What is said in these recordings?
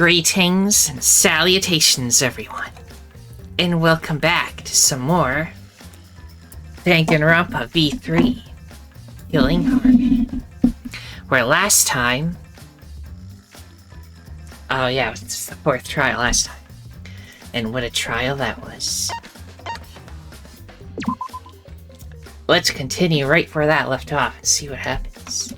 Greetings and salutations, everyone, and welcome back to some more Danganronpa V3 Healing Harmony. Where last time... Oh yeah, it was the 4th trial last time. And what a trial that was. Let's continue right where that left off and see what happens.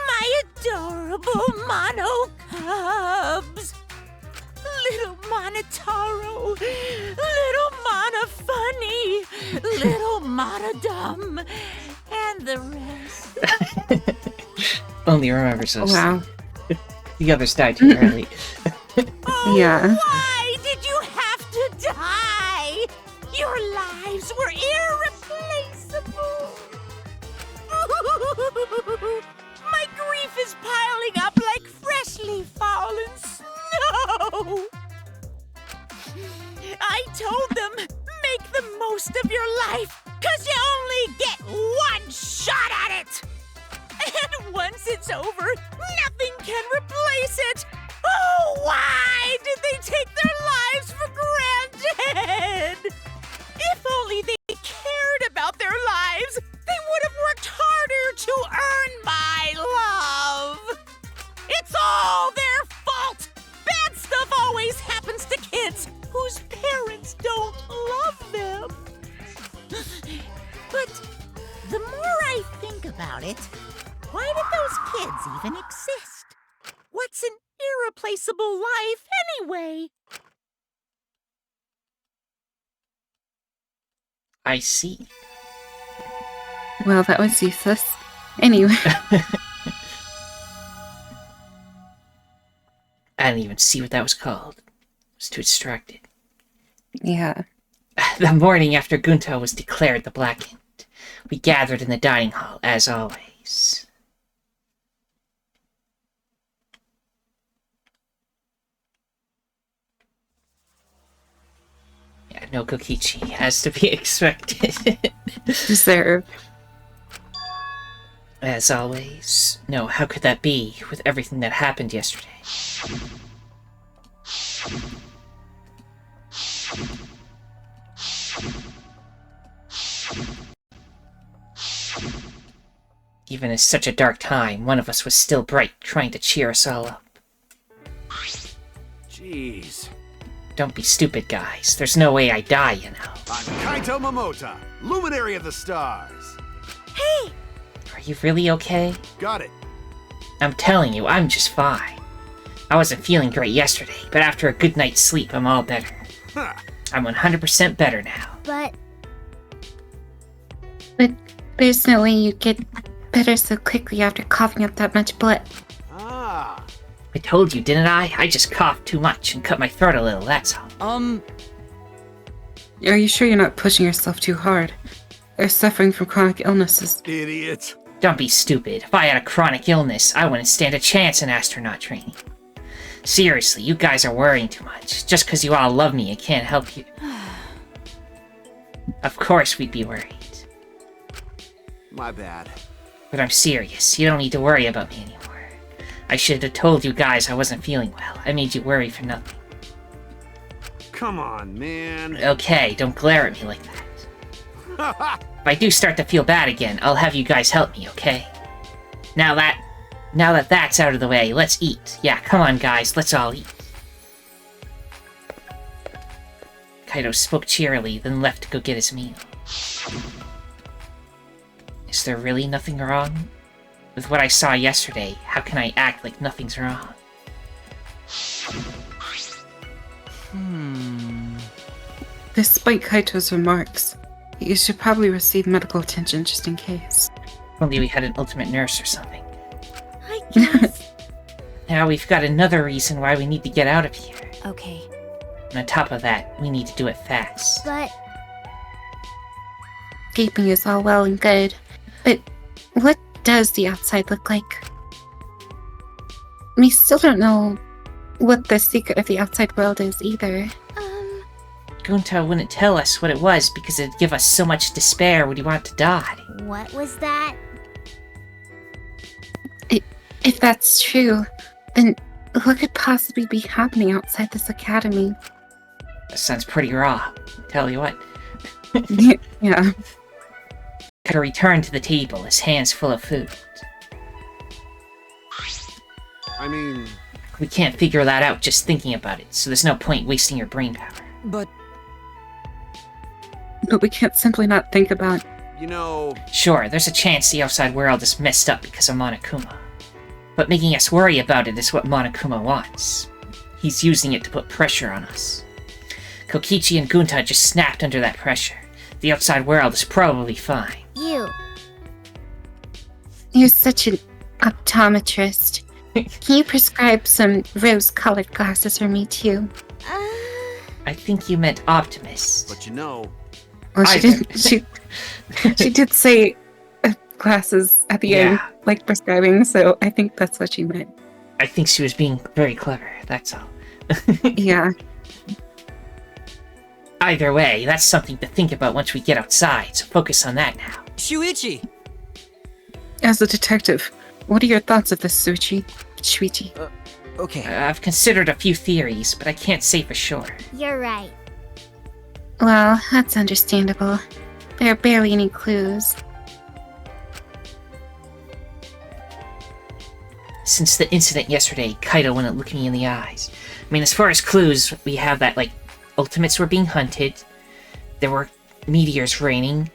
My adorable mono cubs! Little Monotaro, little Mono Funny, little Mono Dumb, and the rest. Only remembers those. Wow. The others died too early. Oh, Yeah. why did you have to die? Your lives were irreplaceable. My grief is piling up like freshly fallen snow. I told them, make the most of your life, 'cause you only get one shot at it. And once it's over, nothing can replace it. Oh, why did they take their lives for granted? If only they cared about their lives, they would have worked harder to earn my love. It's all their fault. Bad stuff always happens to kids whose parents don't love them. But the more I think about it, why did those kids even exist? What's an irreplaceable life anyway? I see. Well, that was useless. Anyway. I didn't even see what that was called. I was too distracted. Yeah. The morning after Gunto was declared the Blackened, we gathered in the dining hall, as always. Yeah, no Kokichi, as to be expected. Deserved. As always. No, how could that be, with everything that happened yesterday? Even in such a dark time, one of us was still bright, trying to cheer us all up. Jeez. Don't be stupid, guys. There's no way I die, you know. I'm Kaito Momota, luminary of the stars. Hey! Are you really okay? Got it. I'm telling you, I'm just fine. I wasn't feeling great yesterday, but after a good night's sleep, I'm all better. Huh. I'm 100% better now. But There's no way you get better so quickly after coughing up that much blood. Ah. I told you, didn't I? I just coughed too much and cut my throat a little, that's all. Are you sure you're not pushing yourself too hard? Or suffering from chronic illnesses? Idiot. Don't be stupid. If I had a chronic illness, I wouldn't stand a chance in astronaut training. Seriously, you guys are worrying too much. Just because you all love me, it can't help you. Of course we'd be worried. My bad. But I'm serious. You don't need to worry about me anymore. I should have told you guys I wasn't feeling well. I made you worry for nothing. Come on, man. Okay, don't glare at me like that. If I do start to feel bad again, I'll have you guys help me, okay? Now that that's out of the way, let's eat. Yeah, come on guys, let's all eat. Kaito spoke cheerily, then left to go get his meal. Is there really nothing wrong? With what I saw yesterday, how can I act like nothing's wrong? Despite Kaito's remarks, you should probably receive medical attention just in case. If only we had an ultimate nurse or something. I guess. Now we've got another reason why we need to get out of here. Okay, And on top of that, we need to do it fast. but Escaping is all well and good, but what does the outside look like? We still don't know what the secret of the outside world is either. Gunta wouldn't tell us what it was because it'd give us so much despair would he want to die. What was that? If that's true, then what could possibly be happening outside this academy? That sounds pretty raw. Tell you what. Yeah. Kaido returned to the table, his hands full of food. I mean, We can't figure that out just thinking about it, so there's no point wasting your brain power. But we can't simply not think about... you know, Sure, there's a chance the outside world is messed up because of Monokuma. But making us worry about it is what Monokuma wants. He's using it to put pressure on us. Kokichi and Gunta just snapped under that pressure. The outside world is probably fine. You're such an optometrist. Can you prescribe some rose-colored glasses for me, too? I think you meant optimist. but you know, Or I- she did say glasses at the end, Yeah. like prescribing, so I think that's what she meant. I think she was being very clever, that's all. Yeah. Either way, that's something to think about once we get outside, so focus on that now. Shuichi! As a detective, what are your thoughts of this, Shuichi? Okay. I've considered a few theories, but I can't say for sure. You're right. Well, that's understandable. There are barely any clues. Since the incident yesterday, Kaido wouldn't look me in the eyes. I mean, as far as clues, we have that, like, ultimates were being hunted, there were meteors raining,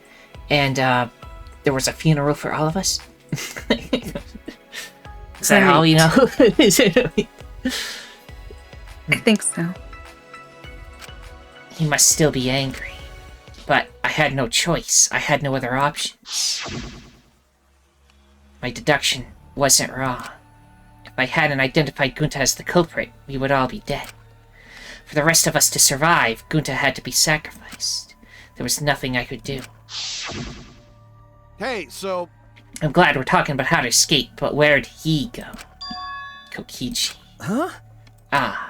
and, there was a funeral for all of us. Is that all you know? I think so. He must still be angry. But I had no choice. I had no other options. My deduction wasn't wrong. If I hadn't identified Gunta as the culprit, we would all be dead. For the rest of us to survive, Gunta had to be sacrificed. There was nothing I could do. hey, so I'm glad we're talking about how to escape, but where'd he go? Kokichi. Huh? Ah.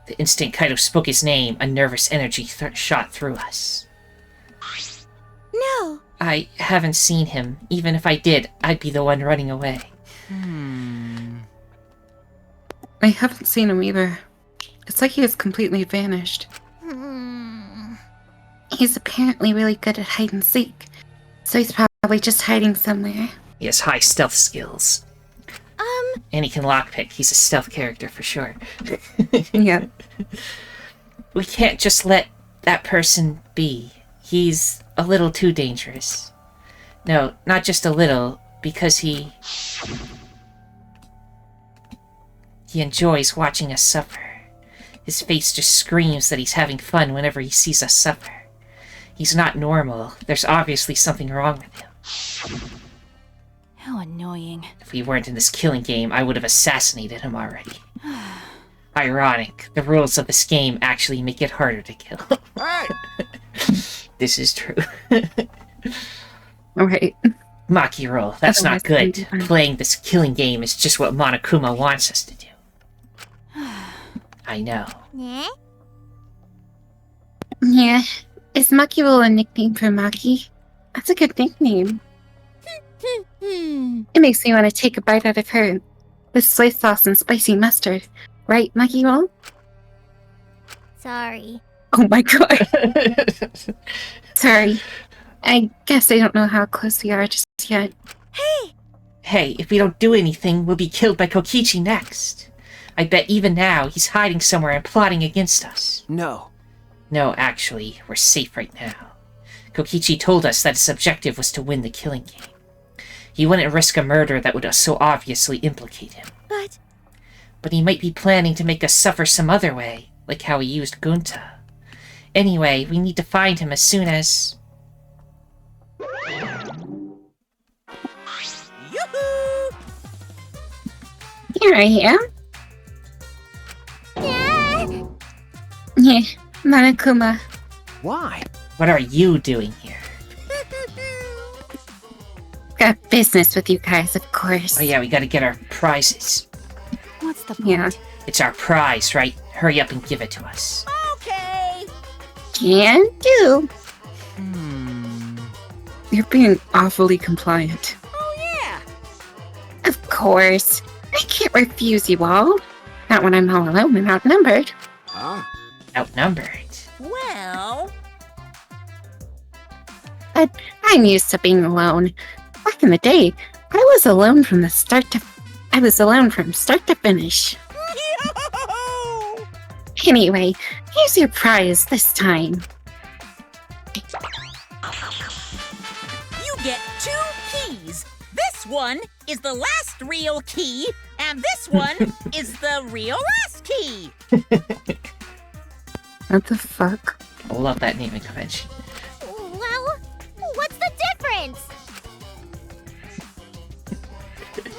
The instant Kaido spoke his name, a nervous energy shot through us. No. I haven't seen him. Even if I did, I'd be the one running away. I haven't seen him either. It's like he has completely vanished. He's apparently really good at hide and seek, so he's probably just hiding somewhere. He has high stealth skills. And he can lockpick. He's a stealth character for sure. Yeah. We can't just let that person be. He's a little too dangerous. No, not just a little, because he enjoys watching us suffer. His face just screams that he's having fun whenever he sees us suffer. He's not normal. There's obviously something wrong with him. How annoying. If we weren't in this killing game, I would have assassinated him already. Ironic. The rules of this game actually make it harder to kill. hey, This is true. Alright. Maki roll. That's not Otherwise, good. I'm fine. Playing this killing game is just what Monokuma wants us to do. I know. Yeah? Yeah. Is Makiro a nickname for Maki? That's a good nickname. It makes me want to take a bite out of her with soy sauce and spicy mustard. Right, Makiro? Sorry. Oh my god. Sorry. I guess I don't know how close we are just yet. Hey, if we don't do anything, we'll be killed by Kokichi next. I bet even now he's hiding somewhere and plotting against us. No. No, actually, we're safe right now. Kokichi told us that his objective was to win the killing game. He wouldn't risk a murder that would so obviously implicate him. But he might be planning to make us suffer some other way, like how he used Gunta. Anyway, we need to find him as soon as... Yoo-hoo! Here I am. Yeah, Monokuma. Why? What are you doing here? Got business with you guys, of course. Oh yeah, we gotta get our prizes. What's the point? Yeah. It's our prize, right? Hurry up and give it to us. Okay. Can do. Hmm. You're being awfully compliant. Oh, yeah. Of course. I can't refuse you all. Not when I'm all alone and outnumbered. Huh? Outnumbered. Well, But I'm used to being alone. Back in the day, I was alone from start to finish. yo! Anyway, here's your prize this time. You get 2 keys. This one is the last real key, and this one is the real last key. What the fuck? I love that naming convention. Well, what's the difference?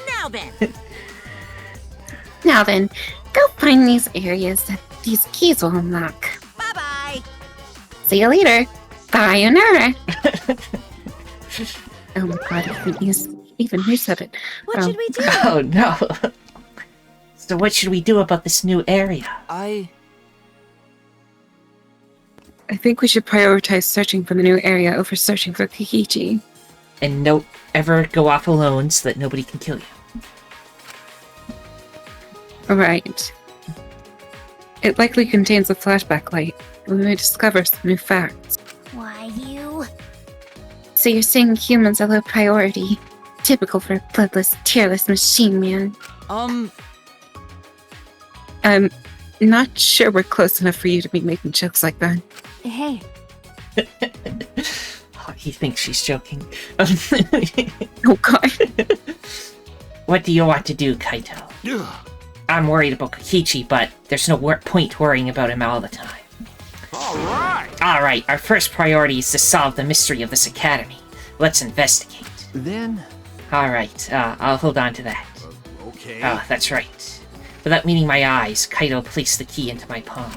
Now then, Now then, go find these areas that these keys will unlock. bye-bye. See you later. Sayonara. Oh my god, even you said it. What should we do? Oh no! So what should we do about this new area? I think we should prioritize searching for the new area over searching for Kikichi. And don't ever go off alone so that nobody can kill you. Right. It likely contains a flashback light. We may discover some new facts. Why, you? So you're saying humans are low priority? Typical for a bloodless, tearless machine man. I'm not sure we're close enough for you to be making jokes like that. Hey, Oh, he thinks she's joking. Oh god. What do you want to do, Kaito? Ugh. I'm worried about Kokichi, but there's no point worrying about him all the time. All right. Alright, our first priority is to solve the mystery of this academy. Let's investigate. Then. Alright, I'll hold on to that. Okay. Oh, that's right. Without meeting my eyes, Kaito placed the key into my palm.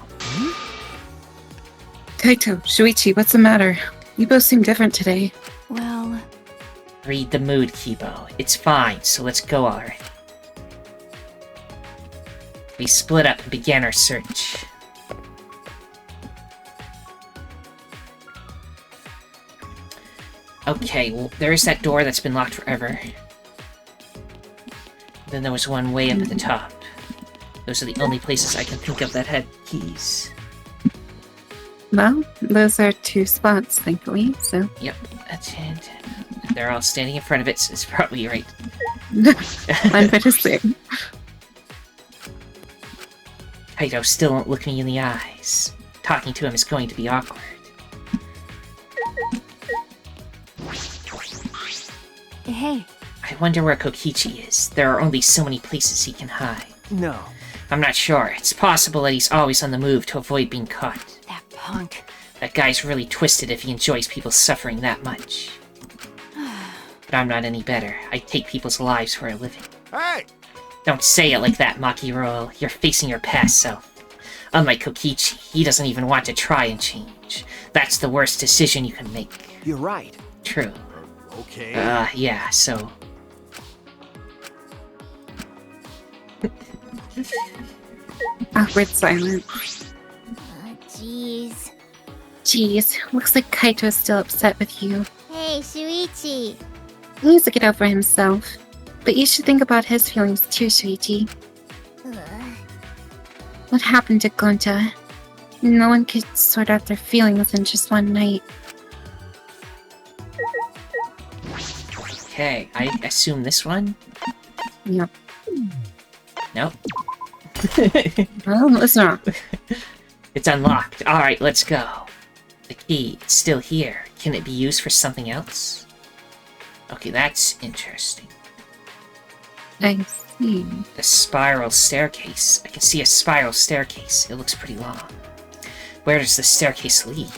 Kaito, Shuichi, what's the matter? You both seem different today. well, Read the mood, Kibo. It's fine, so let's go already. We split up and began our search. Okay, well, there is that door that's been locked forever. Then there was one way up at the top. Those are the only places I can think of that had keys. Well, those are 2 spots, thankfully, so. Yep, that's it. They're all standing in front of it, so it's probably right. I'm better saying. Kaito still won't look me in the eyes. Talking to him is going to be awkward. hey, I wonder where Kokichi is. There are only so many places he can hide. No. I'm not sure. It's possible that he's always on the move to avoid being caught. that punk. That guy's really twisted if he enjoys people suffering that much. But I'm not any better. I take people's lives for a living. Hey. Don't say it like that, Maki-Roll. You're facing your past self. Unlike Kokichi, he doesn't even want to try and change. That's the worst decision you can make. You're right. True. Okay. Yeah, so... Awkward silence. Jeez. Jeez, looks like Kaito's still upset with you. Hey, Shuichi. He needs to get over himself. But you should think about his feelings too, Shuichi. Ugh. What happened to Gonta? No one could sort out their feelings in just one night. Okay, I assume this one? Yep. Nope. Well, it's not. It's unlocked. Alright, let's go. The key, it's still here. Can it be used for something else? Okay, that's interesting. I see. The spiral staircase. I can see a spiral staircase. It looks pretty long. Where does the staircase lead?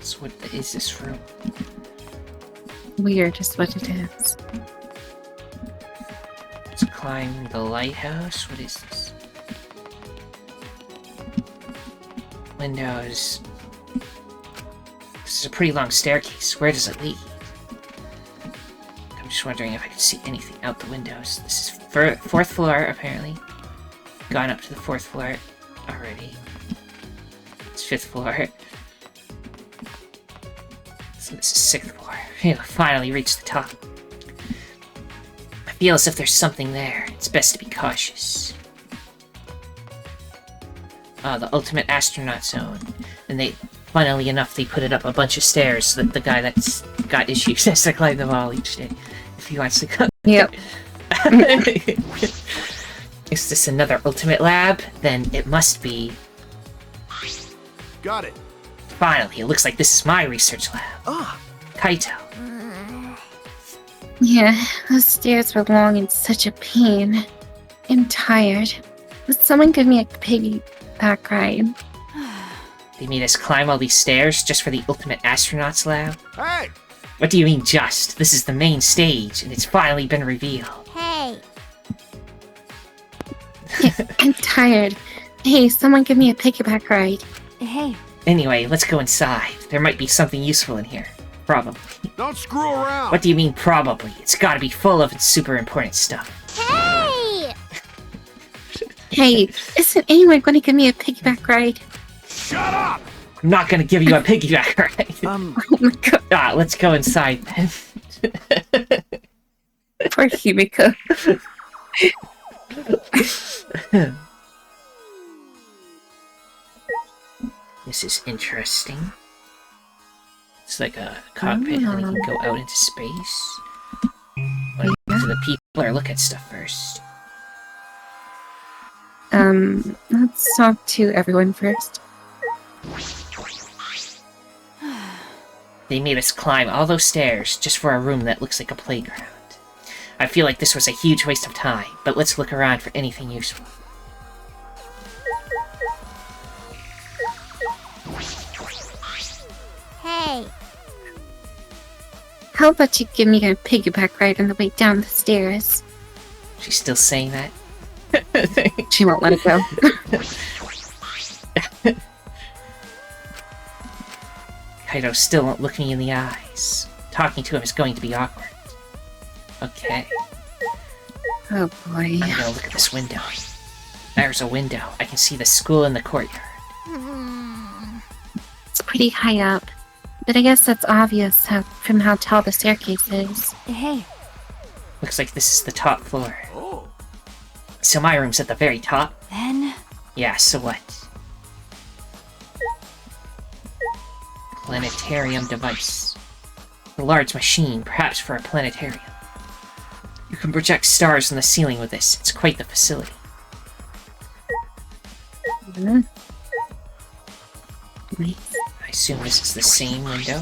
So what is this room? Weird is what it is. Let's climb the lighthouse. What is this? Windows. This is a pretty long staircase. Where does it lead? I'm just wondering if I can see anything out the windows. This is fourth floor, apparently. Gone up to the fourth floor already. It's fifth floor. So this is sixth floor. Phew, finally reached the top. I feel as if there's something there. It's best to be cautious. Oh, the ultimate astronaut zone. And funnily enough, they put it up a bunch of stairs so that the guy that's got issues has to climb them all each day. If he wants to go. Yep. Is this another ultimate lab? Then it must be. Got it. Finally, it looks like this is my research lab. Ah, Kaito. Yeah, those stairs were long and such a pain. I'm tired. Would someone give me a piggyback ride? They made us climb all these stairs just for the ultimate astronauts lab? Hey! What do you mean just? This is the main stage, and it's finally been revealed. Hey, I'm tired. Hey, someone give me a piggyback ride. hey, Anyway, let's go inside. There might be something useful in here. Probably. Don't screw around! What do you mean probably? It's gotta be full of super important stuff. hey! Hey, isn't anyone going to give me a piggyback ride? Shut up! I'm not gonna give you a piggyback ride. Oh my god, Let's go inside then. poor Himiko. This is interesting. It's like a cockpit and then you can go out into space. Wanna go to the people or look at stuff first? Let's talk to everyone first. They made us climb all those stairs just for a room that looks like a playground. I feel like this was a huge waste of time, but let's look around for anything useful. Hey, How about you give me a piggyback ride on the way down the stairs? She's still saying that? She won't let it go. Kaito still won't look me in the eyes. Talking to him is going to be awkward. Okay, Oh boy. I'm gonna look at this window. There's a window. I can see the school in the courtyard. It's pretty high up, but I guess that's obvious from how tall the staircase is. hey, Looks like this is the top floor. Oh, So my room's at the very top? then Yeah, so what? Planetarium device. A large machine, perhaps for a planetarium. You can project stars on the ceiling with this. It's quite the facility. Hmm. Nice. I assume this is the same window.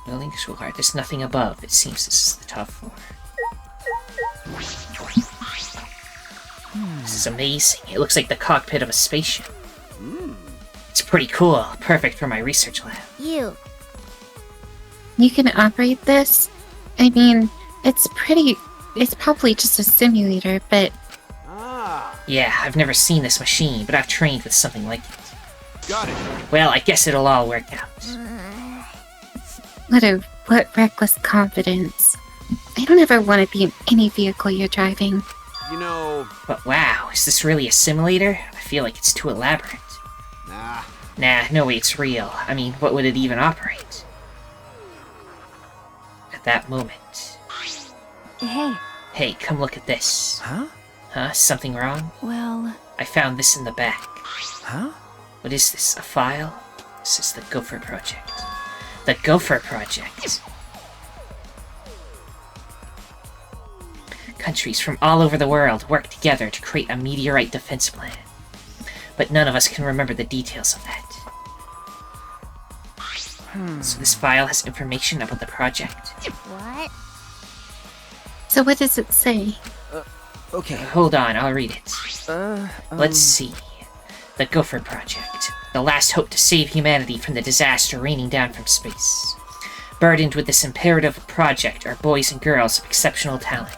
Building school art. There's nothing above. It seems this is the top floor. This is amazing. It looks like the cockpit of a spaceship. It's pretty cool. Perfect for my research lab. you. You can operate this? I mean, it's probably just a simulator, but ah, Yeah, I've never seen this machine, but I've trained with something like it. got it. Well, I guess it'll all work out. what reckless confidence. I don't ever want to be in any vehicle you're driving. You know, But wow, is this really a simulator? I feel like it's too elaborate. nah. Nah, no way it's real. I mean, what would it even operate? At that moment. Hey, Hey, come look at this. huh? Huh? Something wrong? well, I found this in the back. Huh? What is this? A file? This is the Gopher Project. The Gopher Project! Countries from all over the world work together to create a meteorite defense plan. But none of us can remember the details of that. So this file has information about the project. what? So what does it say? Okay. Hold on, I'll read it. Let's see. The Gopher Project. The last hope to save humanity from the disaster raining down from space. Burdened with this imperative project are boys and girls of exceptional talent.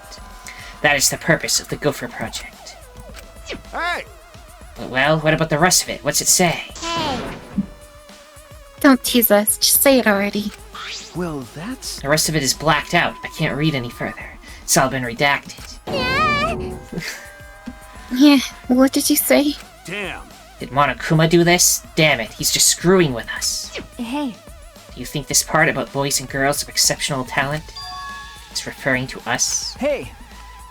That is the purpose of the Gopher Project. Hey! Well, what about the rest of it? What's it say? Hey, Don't tease us, just say it already. Well, that's... The rest of it is blacked out. I can't read any further. It's all been redacted. Yeah, what did you say? Damn. Did Monokuma do this? Damn it, he's just screwing with us. Hey. Do you think this part about boys and girls of exceptional talent is referring to us? Hey,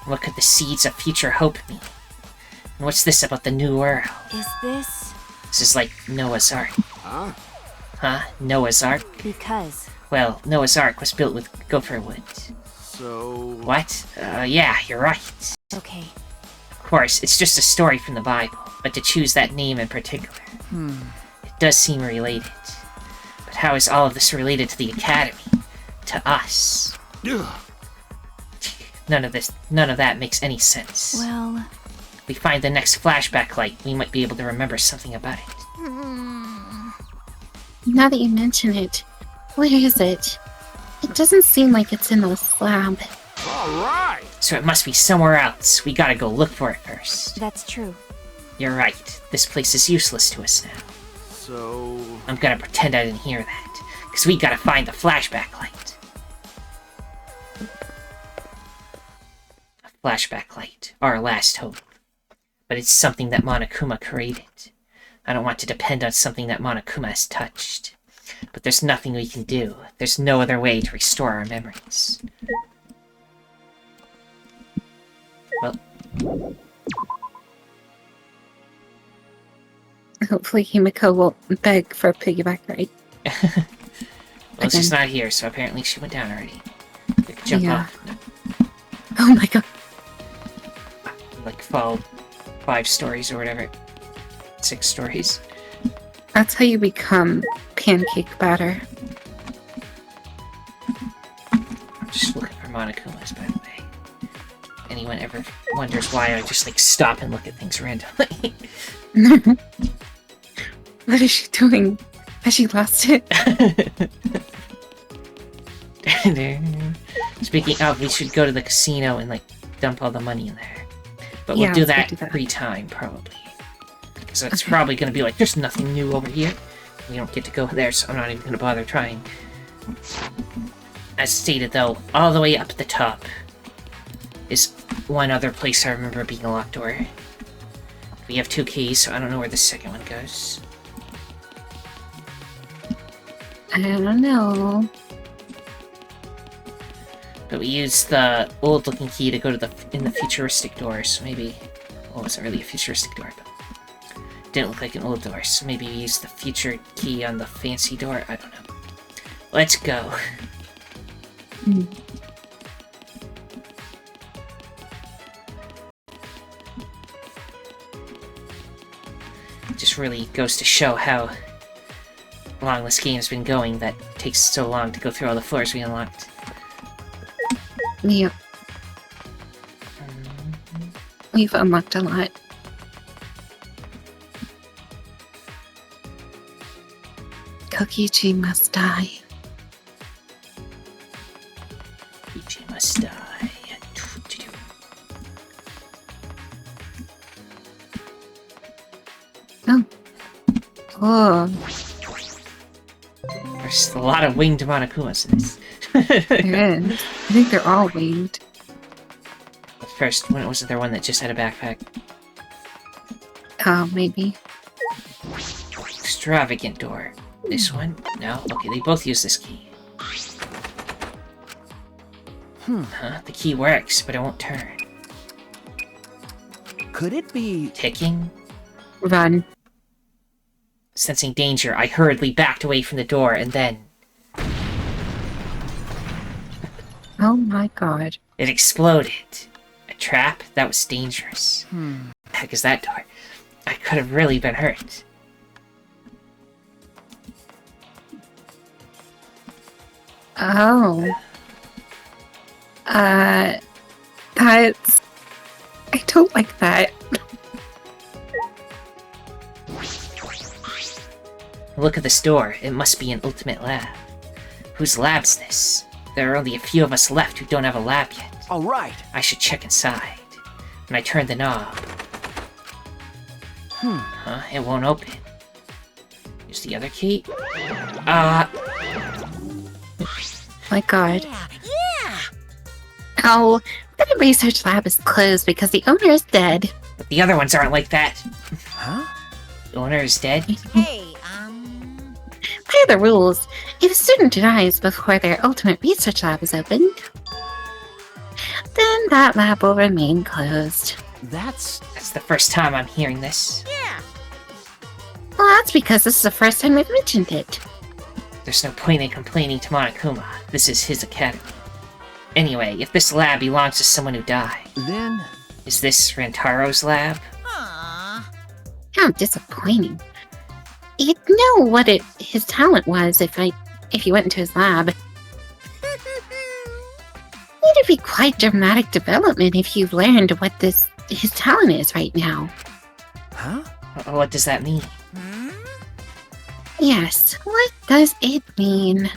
What could the seeds of future hope mean? And what's this about the new world? Is this This is like Noah's Ark. Huh? Huh? Noah's Ark? because? Well, Noah's Ark was built with gopher wood. So... What? Yeah, you're right. Okay. Of course, it's just a story from the Bible, but to choose that name in particular, it does seem related. But how is all of this related to the Academy? To us? Ugh. None of that makes any sense. Well, If we find the next flashback light, we might be able to remember something about it. Now that you mention it, where is it? It doesn't seem like it's in the lab. Alright! So it must be somewhere else. We gotta go look for it first. that's true. You're right. This place is useless to us now. So... I'm gonna pretend I didn't hear that, because we gotta find the flashback light. A flashback light, our last hope. But it's something that Monokuma created. I don't want to depend on something that Monokuma has touched. But there's nothing we can do. There's no other way to restore our memories. Well, Hopefully Himiko will beg for a piggyback ride. well, she's not here, so apparently she went down already. We could jump Yeah. off. No, Oh my god. like, fall 5 stories or whatever. 6 stories. That's how you become pancake batter. I'm just looking for Monokumas, by the way. Anyone ever wonders why I just, like, stop and look at things randomly? What is she doing? Has she lost it? Speaking of, we should go to the casino and, like, dump all the money in there. But we'll Yeah, do let's go that do that. pre-time, probably. Because it's probably going to be like, there's nothing new over here. We don't get to go there, so I'm not even going to bother trying. As stated, though, all the way up at the top is one other place I remember being a locked door. We have 2 keys, so I don't know where the second one goes. I don't know. But we used the old-looking key to go to the futuristic door, so maybe... Well, it wasn't really a futuristic door, but... It didn't look like an old door, so maybe we used the future key on the fancy door? I don't know. Let's go. Hmm. It just really goes to show how long this game's been going that it takes so long to go through all the floors we unlocked. Yeah, we've unlocked a lot. Kokichi must die. Ichi must die. Oh. Oh, There's a lot of winged Monokumas in this. there is. I think they're all winged. First, when wasn't there one that just had a backpack? Oh, maybe. Extravagant door. This one? No? Okay, they both use this key. Huh? The key works, but it won't turn. could it be... Ticking? Run. Sensing danger, I hurriedly backed away from the door, and then... Oh my god. it exploded. A trap? That was dangerous. The heck is that door? I could have really been hurt. Oh. That's... I don't like that. Look at this door. It must be an ultimate lab. Whose lab's this? There are only a few of us left who don't have a lab yet. All right. I should check inside. When I turn the knob... Huh? It won't open. Here's the other key. My god. Yeah, yeah! Ow. That research lab is closed because the owner is dead. But the other ones aren't like that. Huh? The owner is dead? Hey, By the rules, if a student dies before their ultimate research lab is opened, then that lab will remain closed. That's That's the first time I'm hearing this. yeah. Well, that's because this is the first time we've mentioned it. There's no point in complaining to Monokuma. This is his academy. Anyway, if this lab belongs to someone who died, then. is this Rantaro's lab? Aww. How disappointing. You'd know what his talent was if you went into his lab. It'd be quite dramatic development if you learned what his talent is right now. Huh? What does that mean? Hmm? Yes, what does it mean?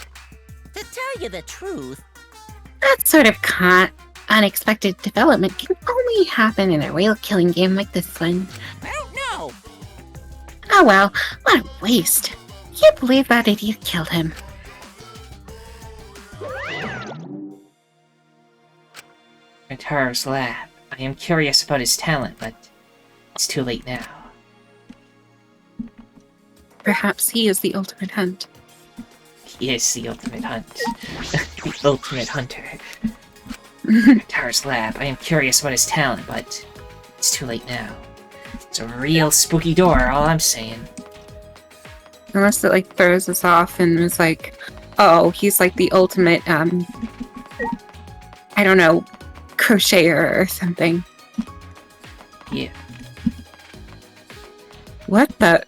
To tell you the truth, That sort of unexpected development can only happen in a real killing game like this one. I don't know. Oh well, what a waste. Can't believe that idiot killed him. Rantaro's lab. I am curious about his talent, but it's too late now. Perhaps he is the ultimate hunt. He is the ultimate hunt. The ultimate hunter. Rantaro's lab. I am curious about his talent, but it's too late now. It's a real spooky door, all I'm saying. Unless it like throws us off and is like, oh, he's like the ultimate, I don't know, crocheter or something. Yeah. What the?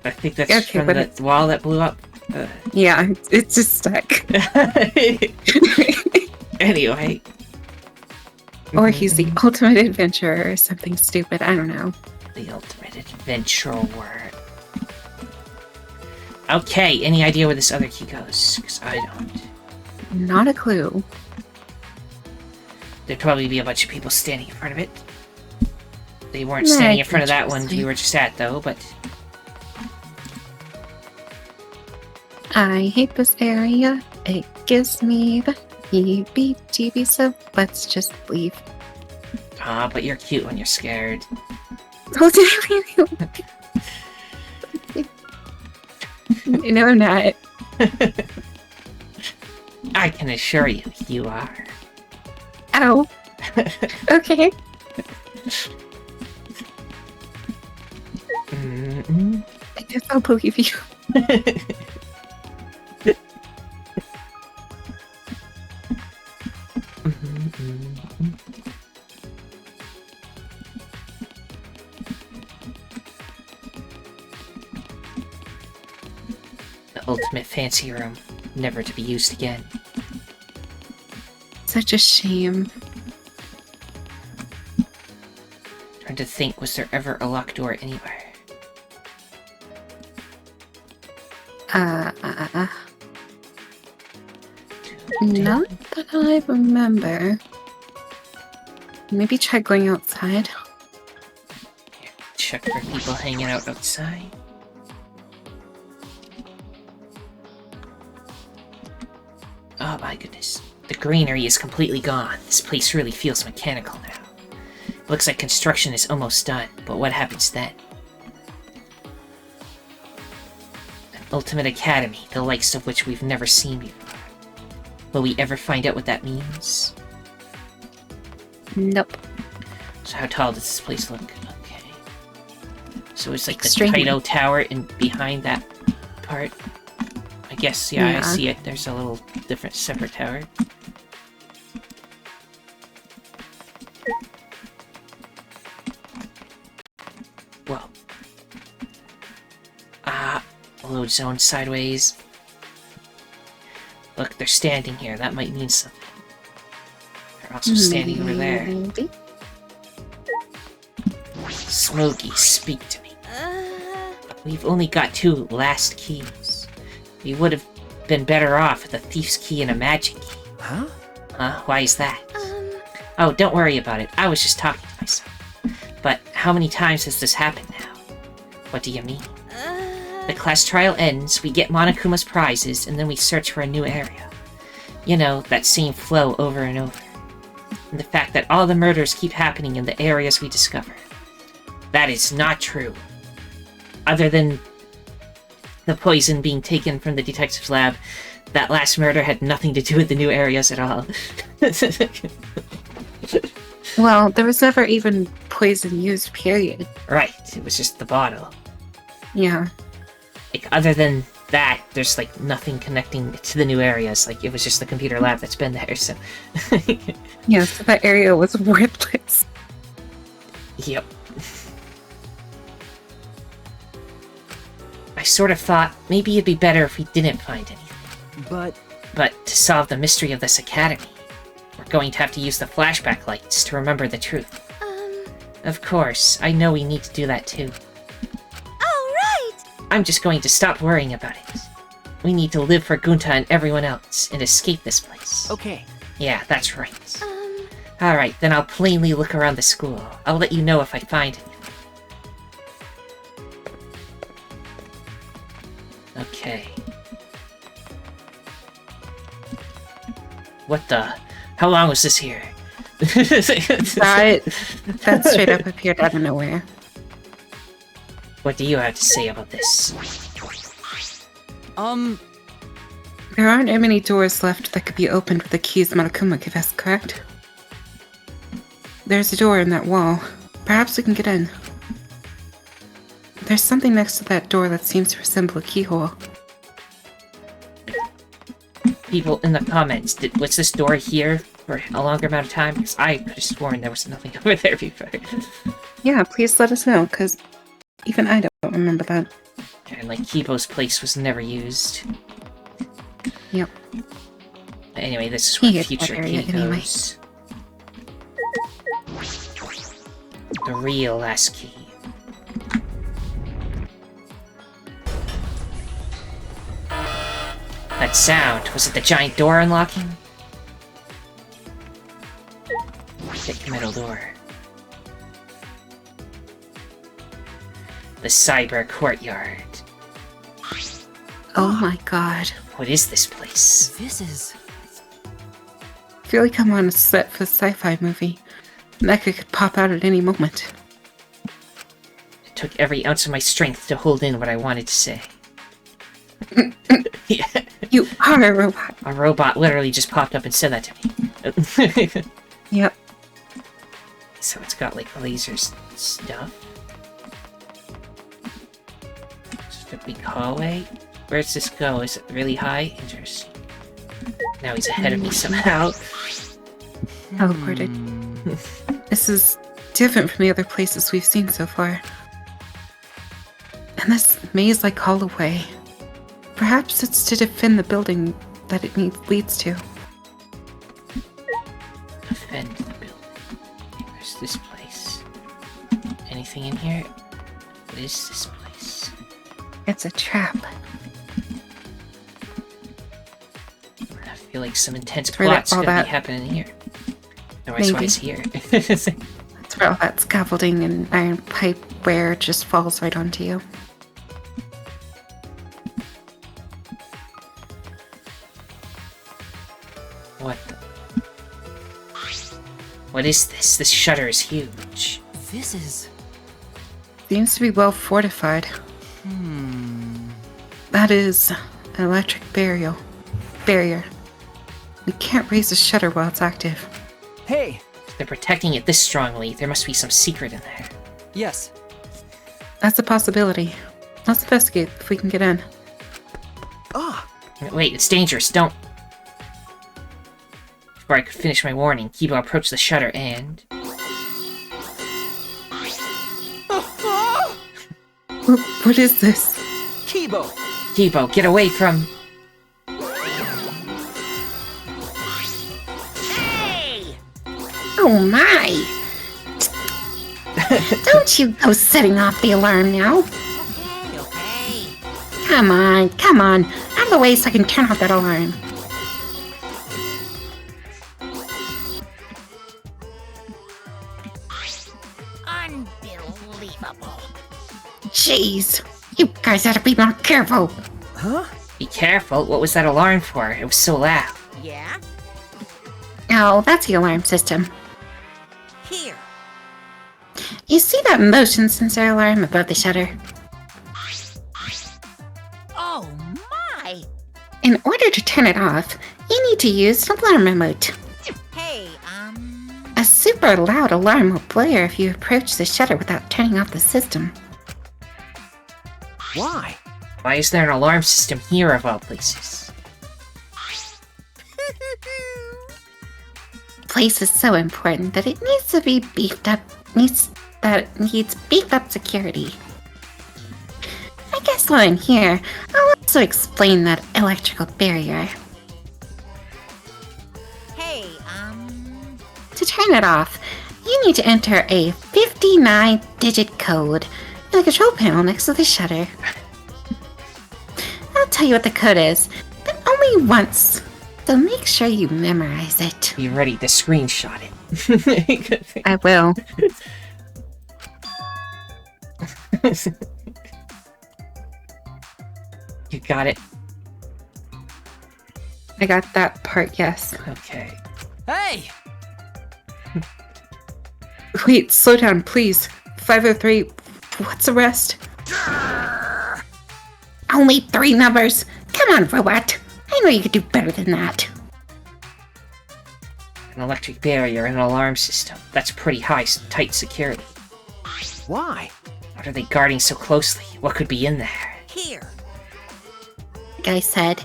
I think that's Okay, from but the wall that blew up. Yeah, it's just stuck. Anyway. Or he's the ultimate adventurer or something stupid. I don't know. The ultimate adventurer. Okay, any idea where this other key goes? Because I don't. Not a clue. There'd probably be a bunch of people standing in front of it. They weren't standing in front of that one we were just at, though, but... I hate this area. It gives me the heebie-jeebies, so let's just leave. Ah, but you're cute when you're scared. Oh, did I really? No, I'm not. I can assure you, you are. Ow. Okay. Mm-mm. I guess I'll believe you. The ultimate fancy room, never to be used again. Such a shame. Trying to think, was there ever a locked door anywhere? Not that I remember. Maybe try going outside. Check for people hanging out outside. Oh my goodness. The greenery is completely gone. This place really feels mechanical now. Looks like construction is almost done, but what happens then? An ultimate academy, the likes of which we've never seen before. Will we ever find out what that means? Nope. So how tall does this place look? Okay. So it's like Extremely. the Taito Tower in behind that part. I guess, yeah, I Yeah. see it. There's a little different separate tower. Whoa. Ah, load zone sideways. Look, they're standing here. That might mean something. They're also standing over there. Maybe. Smokey, speak to me. We've only got 2 last keys. We would have been better off with a thief's key and a magic key. Huh? Huh? Why is that? Oh, don't worry about it. I was just talking to myself. But how many times has this happened now? What do you mean? The class trial ends, we get Monokuma's prizes, and then we search for a new area. You know, that same flow over and over. and the fact that all the murders keep happening in the areas we discover. That is not true. Other than the poison being taken from the detective's lab, that last murder had nothing to do with the new areas at all. Well, there was never even poison used, period. Right, it was just the bottle. Yeah. Like, other than that, there's, like, nothing connecting to the new areas. Like, it was just the computer lab that's been there, so... Yeah, so that area was worthless. Yep. I sort of thought maybe it'd be better if we didn't find anything. But to solve the mystery of this academy, we're going to have to use the flashback lights to remember the truth. Of course, I know we need to do that too. Alright! I'm just going to stop worrying about it. We need to live for Gunta and everyone else and escape this place. Okay. Yeah, that's right. Alright, then I'll plainly look around the school. I'll let you know if I find anything. Okay. What the? How long was this here? That straight up appeared out of nowhere. What do you have to say about this? There aren't many doors left that could be opened with the keys Monokuma gave us, correct? There's a door in that wall. Perhaps we can get in. There's something next to that door that seems to resemble a keyhole. People in the comments, was this door here for a longer amount of time? Because I could have sworn there was nothing over there before. Yeah, please let us know, because even I don't remember that. And like, Kibo's place was never used. Yep. But anyway, this is where He future hit that area key anyway. goes. The real last key. That sound, was it the giant door unlocking? Thick metal door. The cyber courtyard. Oh my god. What is this place? This is... I feel like I'm on a set for a sci-fi movie. Mecha could pop out at any moment. It took every ounce of my strength to hold in what I wanted to say. Yeah. You are a robot. A robot literally just popped up and said that to me. Yep. So it's got like lasers and stuff. Just a big hallway. Where does this go? Is it really high? Interesting. Now he's ahead of me somehow. Teleported. This is different from the other places we've seen so far. And this maze-like hallway. Perhaps it's to defend the building that it leads to. Defend the building. Where's this place? Anything in here? What is this place? It's a trap. I feel like some intense where plot's all gonna that- be happening here. Otherwise, why Maybe. is here? That's where all that scaffolding and iron pipe ware just falls right onto you. What the? What is this? This shutter is huge. This is... Seems to be well fortified. That is an electric barrier. We can't raise the shutter while it's active. Hey! If they're protecting it this strongly, there must be some secret in there. Yes. That's a possibility. Let's investigate if we can get in. Ah! Wait, it's dangerous, don't... Before I could finish my warning, Kibo approached the shutter and... What is this? Kibo! Kibo, get away from... Hey! Oh my! Don't you go setting off the alarm now. Okay. Come on. Out of the way so I can turn off that alarm. Unbelievable. Jeez. You guys gotta be more careful. Huh? Be careful, what was that alarm for? It was so loud. Yeah? Oh, that's the alarm system. Here. You see that motion sensor alarm above the shutter? Oh my! In order to turn it off, you need to use the alarm remote. Hey, A super loud alarm will blare if you approach the shutter without turning off the system. Why? Why is there an alarm system here of all places? Place is so important that it needs to be beefed up. Needs beefed up security. I guess while I'm here, I'll also explain that electrical barrier. Hey, To turn it off, you need to enter a 59-digit code in the control panel next to the shutter. I'll tell you what the code is, but only once, so make sure you memorize it. Be ready to screenshot it. I will. You got it? I got that part, yes. Okay. Hey! Wait, slow down, please. 503, what's the rest? Only 3 numbers. Come on, robot. I know you could do better than that. An electric barrier and an alarm system. That's pretty tight security. Why? What are they guarding so closely? What could be in there? here. Like I said,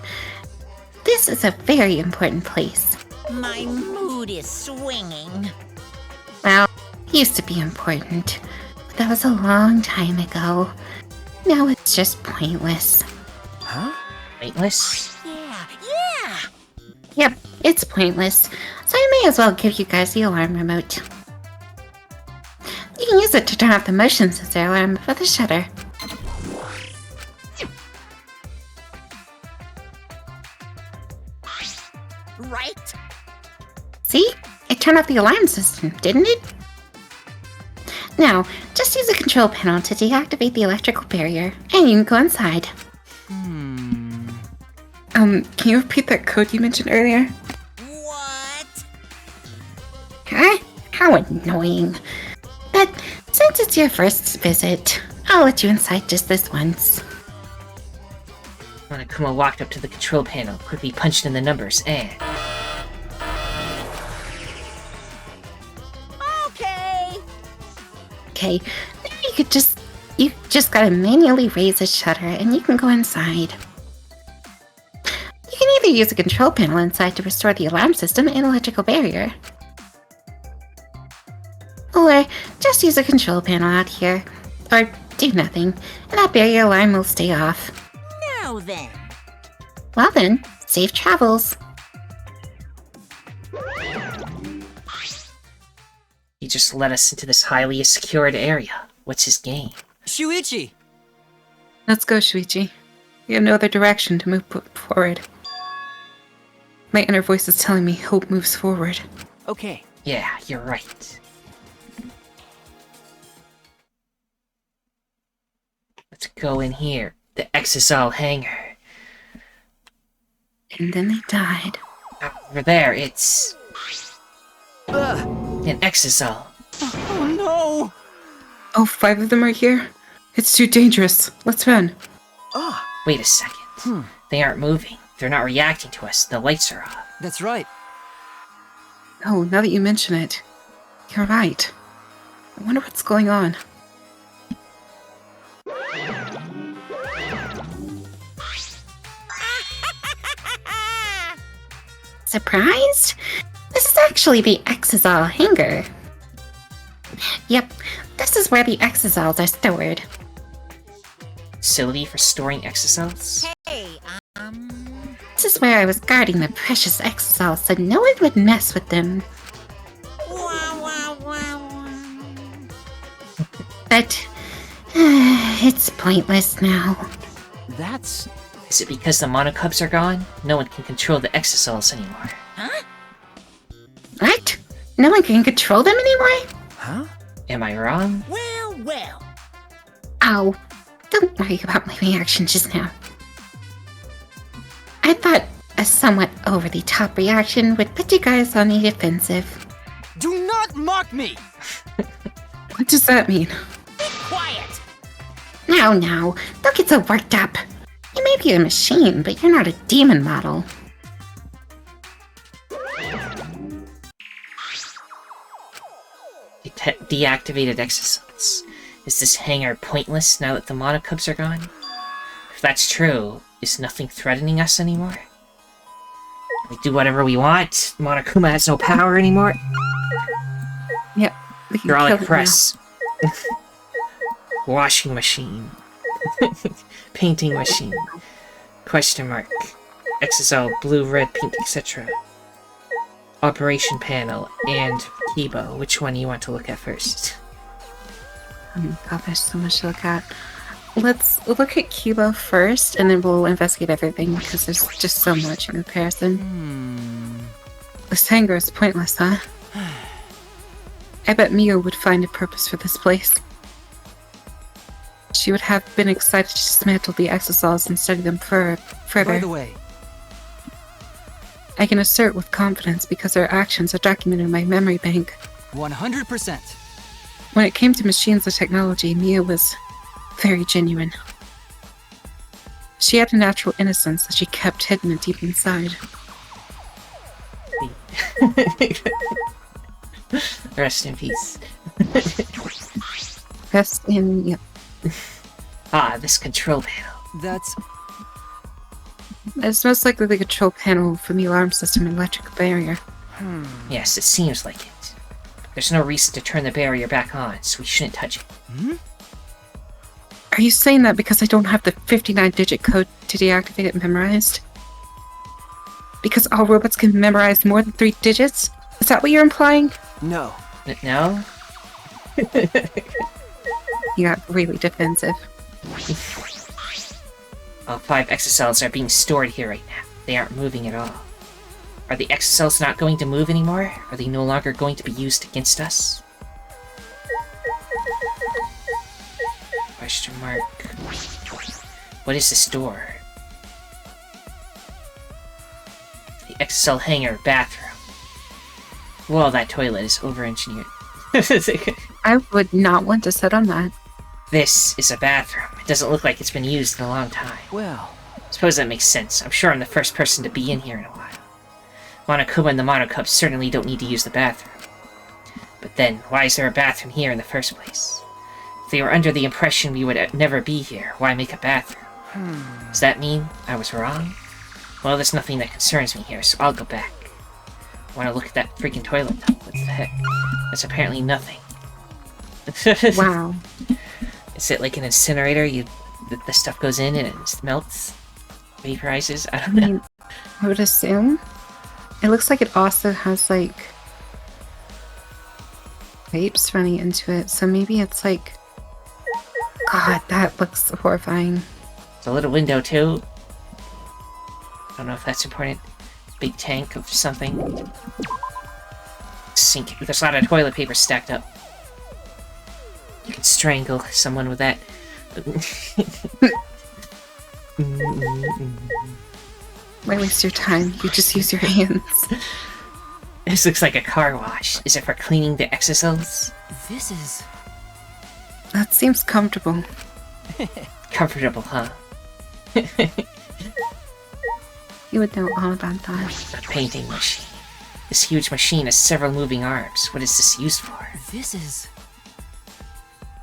this is a very important place. My mood is swinging. Well, it used to be important, but that was a long time ago. Now it's just pointless. Huh? Pointless? Yeah! Yep, it's pointless, so I may as well give you guys the alarm remote. You can use it to turn off the motion sensor alarm for the shutter. Right? See? It turned off the alarm system, didn't it? Now, just use the control panel to deactivate the electrical barrier, and you can go inside. Can you repeat that code you mentioned earlier? What? Huh? How annoying. But since it's your first visit, I'll let you inside just this once. When Akuma walked up to the control panel, quickly punched in the numbers, and... Okay. Okay, now you just gotta manually raise the shutter and you can go inside. You can either use the control panel inside to restore the alarm system and electrical barrier, or just use the control panel out here, or do nothing, and that barrier alarm will stay off. Now then. Well then, safe travels. He just led us into this highly secured area. What's his game? Shuichi! Let's go, Shuichi. We have no other direction to move forward. My inner voice is telling me hope moves forward. Okay. Yeah, you're right. Let's go in here. The Exisal hangar. And then they died. Over there, it's... Ugh. an Exisal. Oh no! Oh, 5 of them are here? It's too dangerous. Let's run. Ah, Wait a second. They aren't moving. They're not reacting to us. The lights are off. that's right. Oh, now that you mention it, you're right. I wonder what's going on. Surprised? This is actually the Exisal hangar. Yep, this is where the Exisals are stored. Facility for storing Exisals? Hey, This is where I was guarding the precious Exisals so no one would mess with them. wow, wow. But it's pointless now. That's... Is it because the monocubs are gone? No one can control the Exisals anymore. Huh? What? No one can control them anymore? Huh? Am I wrong? Well. Ow. Don't worry about my reaction just now. I thought a somewhat over-the-top reaction would put you guys on the defensive. Do not mock me! What does that mean? Be quiet! No, don't get so worked up. You may be a machine, but you're not a demon model. Deactivated exocells. Is this hangar pointless now that the monocubs are gone? If that's true, is nothing threatening us anymore? We do whatever we want? Monokuma has no power anymore? Yep. We can Hydraulic kill it press. Washing machine. Painting machine. Question mark. Exocell, blue, red, pink, etc. Operation panel and Kibo. Which one do you want to look at first? now. Oh my god, there's so much to look at. Let's look at Kibo first, and then we'll investigate everything, because there's just so much in comparison. This hangar is pointless, huh? I bet Mio would find a purpose for this place. She would have been excited to dismantle the exocells and study them further. By the way, I can assert with confidence because her actions are documented in my memory bank. 100%. When it came to machines and technology, Mia was very genuine. She had a natural innocence that she kept hidden deep inside. Rest in peace. Rest in... Yep. Ah, this control panel. That's... It's most likely the control panel from the alarm system and electrical barrier. Yes, it seems like it. There's no reason to turn the barrier back on, so we shouldn't touch it. Are you saying that because I don't have the 59-digit code to deactivate it memorized? Because all robots can memorize more than 3 digits? Is that what you're implying? No. No? You got really defensive. All 5 exocells are being stored here right now. They aren't moving at all. Are the exocells not going to move anymore? Are they no longer going to be used against us? Question mark. What is this door? The exocell hangar bathroom. Well, that toilet is over-engineered. I would not want to sit on that. This is a bathroom. It doesn't look like it's been used in a long time. Well, Suppose that makes sense. I'm sure I'm the first person to be in here in a while. Monokuma and the Monocubs certainly don't need to use the bathroom. But then, why is there a bathroom here in the first place? If they were under the impression we would never be here, why make a bathroom? Does that mean I was wrong? Well, there's nothing that concerns me here, so I'll go back. I want to look at that freaking toilet though. What the heck? That's apparently nothing. Wow. Is it like an incinerator? The stuff goes in and it melts? Vaporizes? I don't know. I would assume. It looks like it also has, like, pipes running into it, so maybe it's like... God, that looks horrifying. It's a little window too. I don't know if that's important. Big tank of something. Sink. There's a lot of toilet paper stacked up. You can strangle someone with that. Why waste your time? You just use your hands. This looks like a car wash. Is it for cleaning the exocells? this is... That seems comfortable. Comfortable, huh? You would know all about that. A painting machine. This huge machine has several moving arms. What is this used for? This is...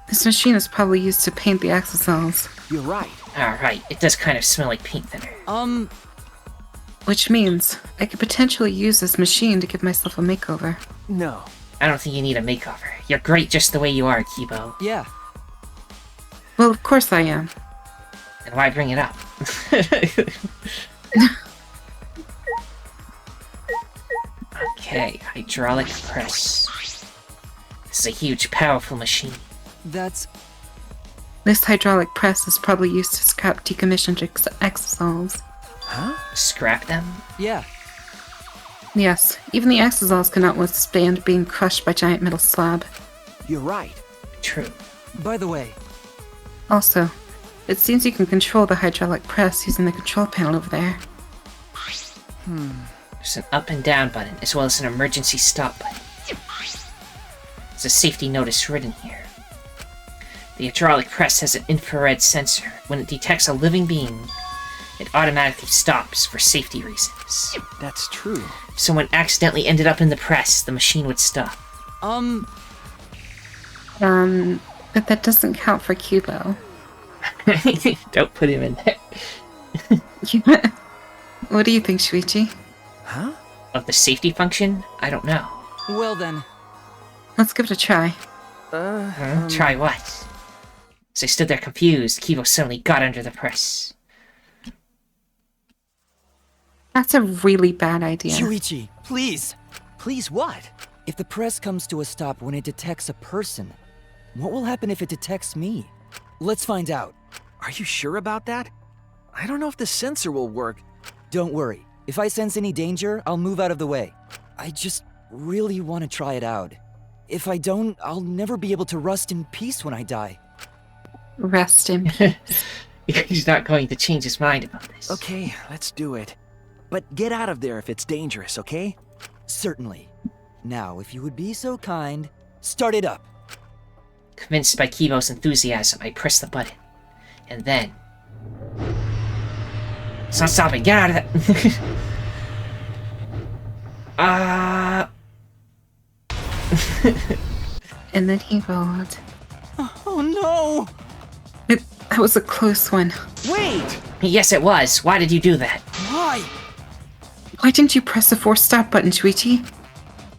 This machine is probably used to paint the exocells. You're right. Alright, it does kind of smell like paint thinner. Which means I could potentially use this machine to give myself a makeover. No. I don't think you need a makeover. You're great just the way you are, Kibo. Yeah. Well, of course I am. And why bring it up? Okay, hydraulic press. This is a huge, powerful machine. That's... This hydraulic press is probably used to scrap decommissioned exocells. Huh? Scrap them? Yeah. Yes, even the exocells cannot withstand being crushed by giant metal slab. You're right. True. By the way, Also, it seems you can control the hydraulic press using the control panel over there. There's an up and down button, as well as an emergency stop button. There's a safety notice written here. The hydraulic press has an infrared sensor. When it detects a living being, it automatically stops for safety reasons. That's true. If someone accidentally ended up in the press, the machine would stop. But that doesn't count for Cubo. Don't put him in there. What do you think, Shuichi? Huh? Of the safety function? I don't know. Well then. Let's give it a try. Try what? As I stood there confused, Kibo suddenly got under the press. That's a really bad idea. Shuichi, please! Please what? If the press comes to a stop when it detects a person, what will happen if it detects me? Let's find out. Are you sure about that? I don't know if the sensor will work. Don't worry. If I sense any danger, I'll move out of the way. I just really want to try it out. If I don't, I'll never be able to rest in peace when I die. Rest in peace. He's not going to change his mind about this. Okay, let's do it. But get out of there if it's dangerous, okay? Certainly. Now, if you would be so kind, start it up. Convinced by Kibo's enthusiasm, I pressed the button. And then... It's not stopping. Get out of that. And then he rolled. Oh no! That was a close one. Wait! Yes, it was. Why did you do that? Why? Why didn't you press the force stop button, Shuichi?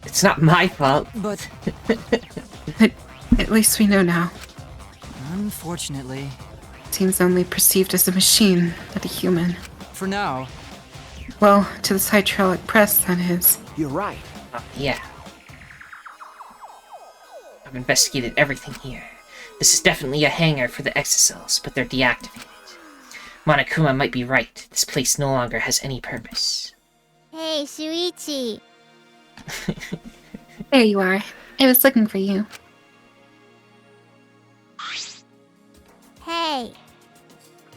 It's not my fault. But But at least we know now. unfortunately, Seems only perceived as a machine, not a human. for now, Well, to this hydraulic press, that is. You're right. Yeah. I've investigated everything here. This is definitely a hangar for the exocells, but they're deactivated. Monokuma might be right. This place no longer has any purpose. Hey, Shuichi. There you are. I was looking for you. Hey.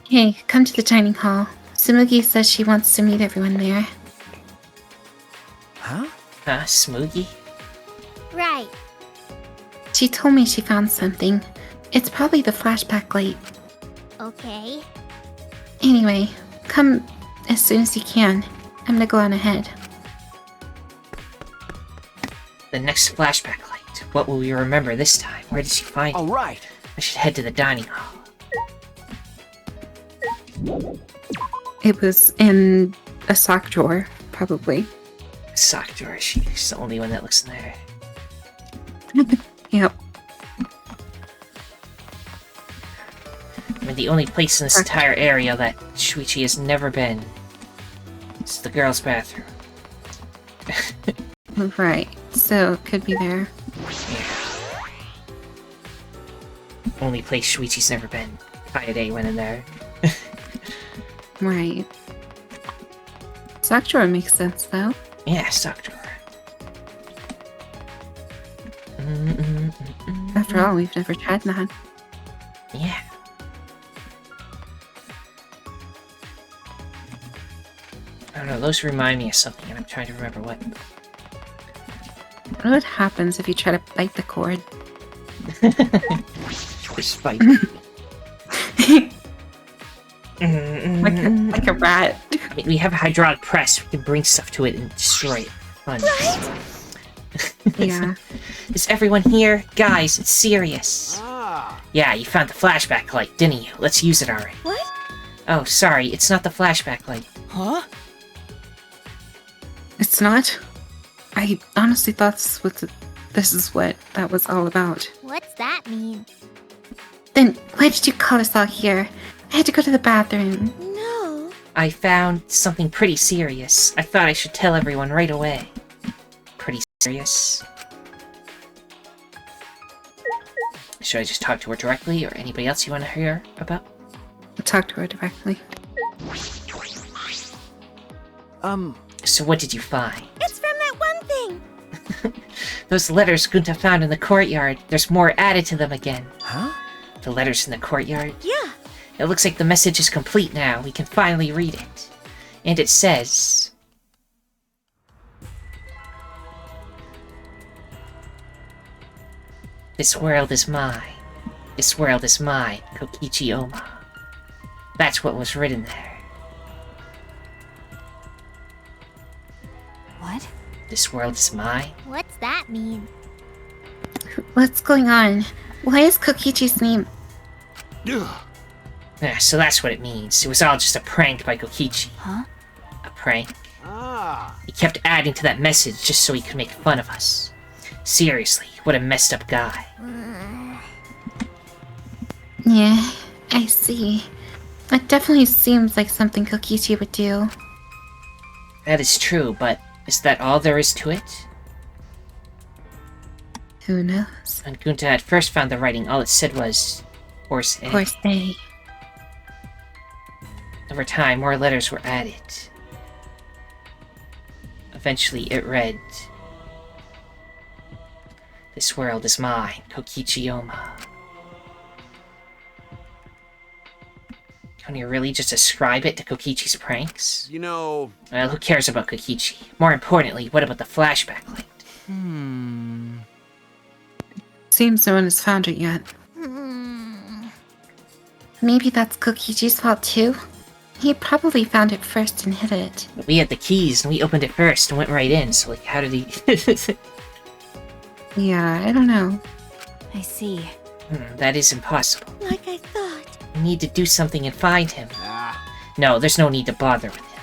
Hey, come to the dining hall. Sumugi says she wants to meet everyone there. Huh? Smoogie? Right. She told me she found something. It's probably the flashback light. Okay. Anyway, come as soon as you can. I'm gonna go on ahead. The next flashback light. What will we remember this time? Where did she find it? All right. I should head to the dining hall. It was in a sock drawer, probably. Sock drawer. She's the only one that looks in there. Yep. I mean, the only place in this entire area that Shuichi has never been is the girls' bathroom. Right. So it could be there. Only place Shuichi's never been. Kayade went in there. Right. Sock drawer makes sense, though. Yeah, sock drawer. After all, we've never tried that. Yeah. I don't know, those remind me of something, and I'm trying to remember what. What happens if you try to bite the cord? Spike. Like a rat. I mean, we have a hydraulic press. We can bring stuff to it and destroy it. Fun. Yeah. Is everyone here? Guys, it's serious. Ah. Yeah, you found the flashback light, didn't you? Let's use it already. What? Oh, sorry, it's not the flashback light. huh? It's not? I honestly thought this is what that was all about. What's that mean? Then why did you call us all here? I had to go to the bathroom. No. I found something pretty serious. I thought I should tell everyone right away. Pretty serious. Should I just talk to her directly, or anybody else you want to hear about? I'll talk to her directly. So what did you find? It's from that one thing. Those letters Gunta found in the courtyard. There's more added to them again. Huh? The letters in the courtyard? Yeah. It looks like the message is complete now. We can finally read it. And it says... This world is mine. This world is mine, Kokichi Oma. That's what was written there. What? This world is mine? What's that mean? What's going on? Why is Kokichi's name? Ugh. Yeah, so that's what it means. It was all just a prank by Kokichi. Huh? A prank. Ah. He kept adding to that message just so he could make fun of us. Seriously, what a messed up guy. Yeah, I see. It definitely seems like something Kokichi would do. That is true, but is that all there is to it? Who knows? When Gunta had first found the writing, all it said was, Horse A. Of course they. Over time, more letters were added. Eventually, it read, This world is mine, Kokichi Oma. Can you really just ascribe it to Kokichi's pranks? You know, Well, who cares about Kokichi? More importantly, what about the flashback light? Seems no one has found it yet. Maybe that's Kokichi's fault too? He probably found it first and hid it. We had the keys, and we opened it first and went right in, so like, how did he... Yeah, I don't know. I see. That is impossible. Like I thought. We need to do something and find him. ah, No, there's no need to bother with him.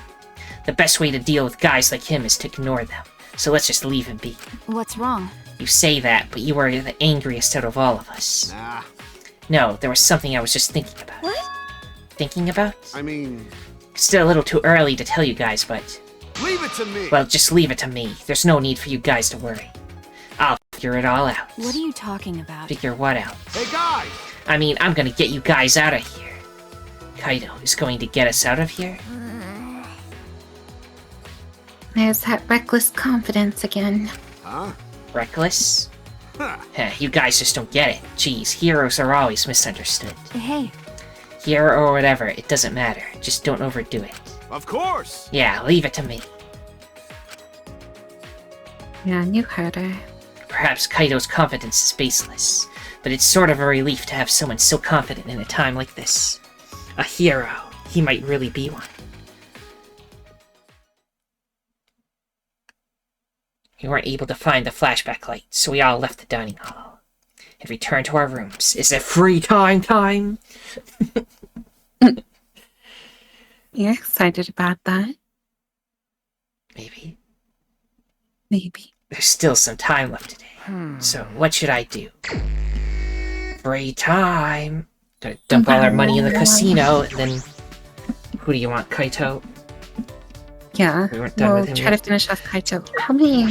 The best way to deal with guys like him is to ignore them. So let's just leave him be. What's wrong? You say that, but you are the angriest out of all of us. nah. No, there was something I was just thinking about. What? Thinking about? I mean, Still a little too early to tell you guys, but... leave it to me. Well, just leave it to me. There's no need for you guys to worry. I'll figure it all out. What are you talking about? Figure what out? Hey, guys! I mean, I'm gonna get you guys out of here. Kaido is going to get us out of here? There's that reckless confidence again. Huh? Reckless? Huh. Heh, you guys just don't get it. Jeez, heroes are always misunderstood. Hey, Hero or whatever, it doesn't matter. Just don't overdo it. Of course! Yeah, leave it to me. Yeah, you heard her. Perhaps Kaido's confidence is baseless, but it's sort of a relief to have someone so confident in a time like this. A hero. He might really be one. We weren't able to find the flashback light, so we all left the dining hall and returned to our rooms. Is it free time? You're excited about that? Maybe. Maybe. There's still some time left today. So, what should I do? Free time! Gonna dump all our money in the casino, and then... Who do you want, Kaito? Yeah. We weren't done We'll with him try yet. to finish off Kaito. How many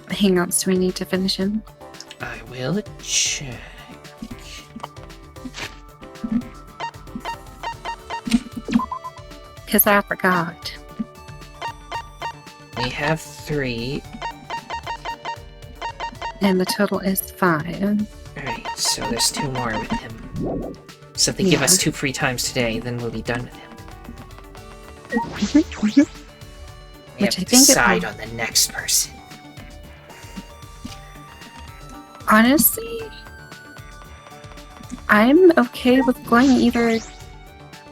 hangouts do we need to finish him? I will check. Because I forgot. We have 3. And the total is 5. Alright, so there's 2 more with him. So if they give us Yeah. 2 free times today, then we'll be done with him. We Which have I to think it decide will. on the next person. Honestly, I'm okay with going either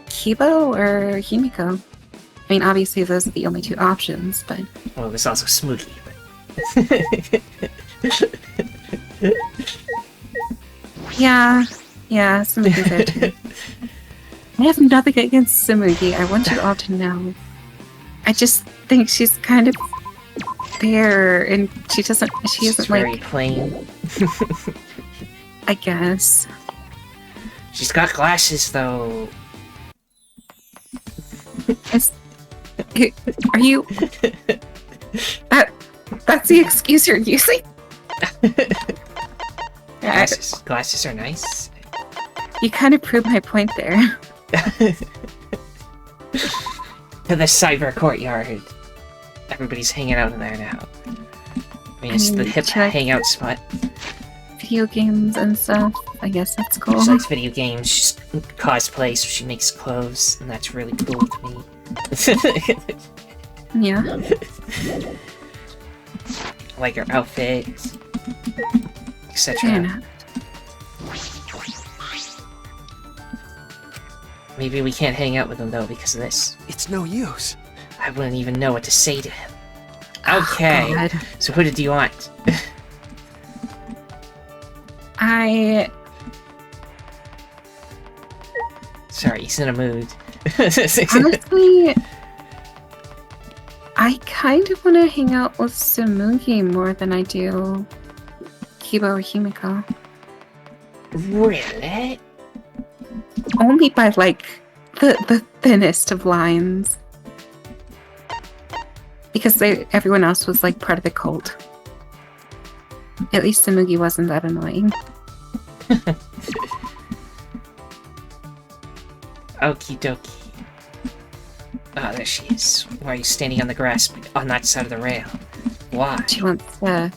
Kibo or Himiko. I mean, obviously those are the only 2 options, but Well, there's also Spookie, but... yeah, Sumugi's there too. I have nothing against Sumugi, I want you all to know. I just think she's kind of there, and she She's isn't very like, plain. I guess. She's got glasses, though. Are you... That's the excuse you're using? Glasses are nice. You kind of proved my point there. To the cyber courtyard. Everybody's hanging out in there now. I mean, it's the hip check hangout spot. video games and stuff. I guess that's cool. She likes video games, she cosplays, so she makes clothes, and that's really cool to me. Yeah. I like her outfit, Fair etc. enough. Maybe we can't hang out with him, though, because of this. It's no use. I wouldn't even know what to say to him. Okay, God. so who did you want? Sorry, he's in a mood. Honestly, I kind of want to hang out with Samugi more than I do Kiba or Himiko. Really? Only by, like, the thinnest of lines. Because everyone else was, like, part of the cult. At least Samugi wasn't that annoying. Okie dokie. Oh, there she is. Why are you standing on the grass on that side of the rail? Why? She wants to...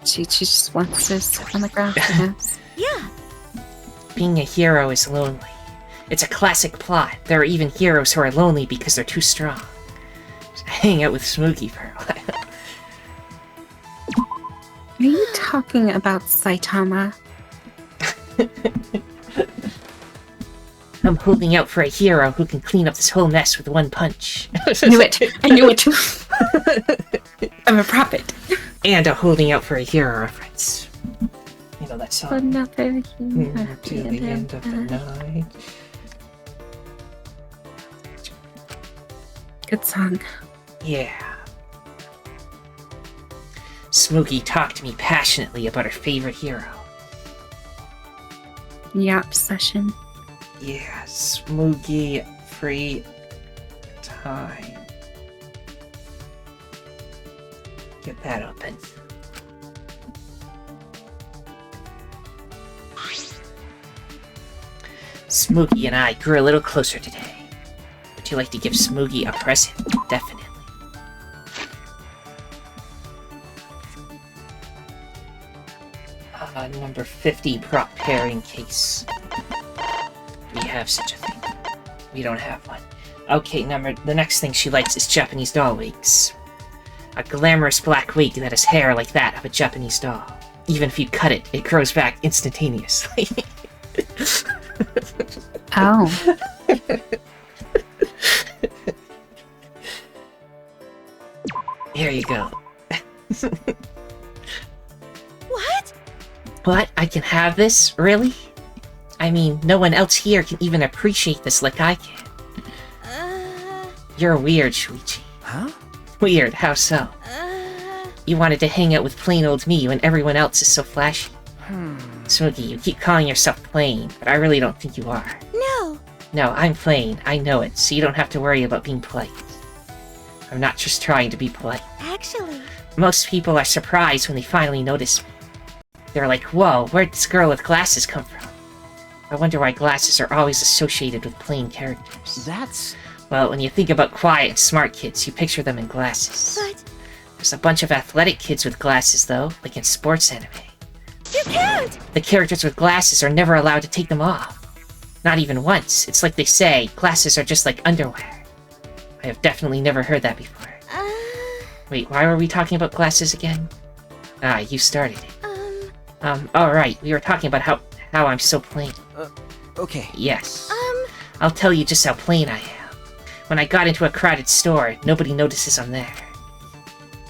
She just wants to sit on the ground, perhaps. Yeah. Being a hero is lonely. It's a classic plot. There are even heroes who are lonely because they're too strong. Just hang out with Spookie for a while. Are you talking about Saitama? I'm holding out for a hero who can clean up this whole mess with one punch. Knew it! I knew it! I'm a prophet. And I'm holding out for a hero reference. You know that song? Another hero To the end of the night. Good song. Yeah. Smokey talked to me passionately about her favorite hero. Yap session. Yeah, Smokey free time. Get that open. Smokey and I grew a little closer today. Would you like to give Smokey a present? Definitely. Number 50 prop pairing case. Do we have such a thing? We don't have one. Okay, the next thing she likes is Japanese doll wigs. A glamorous black wig that has hair like that of a Japanese doll. Even if you cut it, it grows back instantaneously. Oh. Here you go. What? What? I can have this? Really? I mean, no one else here can even appreciate this like I can. You're weird, Shuichi. Huh? Weird, how so? You wanted to hang out with plain old me when everyone else is so flashy. Smokey, you keep calling yourself plain, but I really don't think you are. No. No, I'm plain, I know it, so you don't have to worry about being polite. I'm not just trying to be polite. Actually. Most people are surprised when they finally notice me. They're like, whoa, where'd this girl with glasses come from? I wonder why glasses are always associated with plain characters. That's... Well, when you think about quiet and smart kids, you picture them in glasses. But There's a bunch of athletic kids with glasses, though, like in sports anime. you can't! The characters with glasses are never allowed to take them off. Not even once. It's like they say, glasses are just like underwear. I have definitely never heard that before. Wait, why were we talking about glasses again? Ah, you started it. Alright, we were talking about how I'm so plain. Okay. Yes. I'll tell you just how plain I am. When I got into a crowded store, nobody notices I'm there.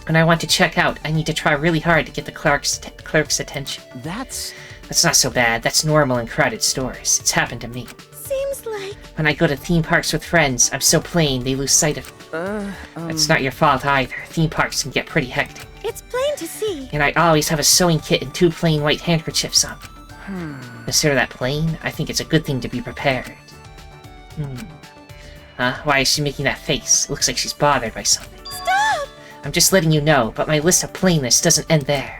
When I want to check out, I need to try really hard to get the clerk's attention. That's not so bad. That's normal in crowded stores. It's happened to me. Seems like... When I go to theme parks with friends, I'm so plain they lose sight of me. It's not your fault either. Theme parks can get pretty hectic. It's plain to see. And I always have a sewing kit and 2 plain white handkerchiefs on me. Consider that plain? I think it's a good thing to be prepared. Huh? Why is she making that face? It looks like she's bothered by something. Stop! I'm just letting you know, but my list of plainness doesn't end there.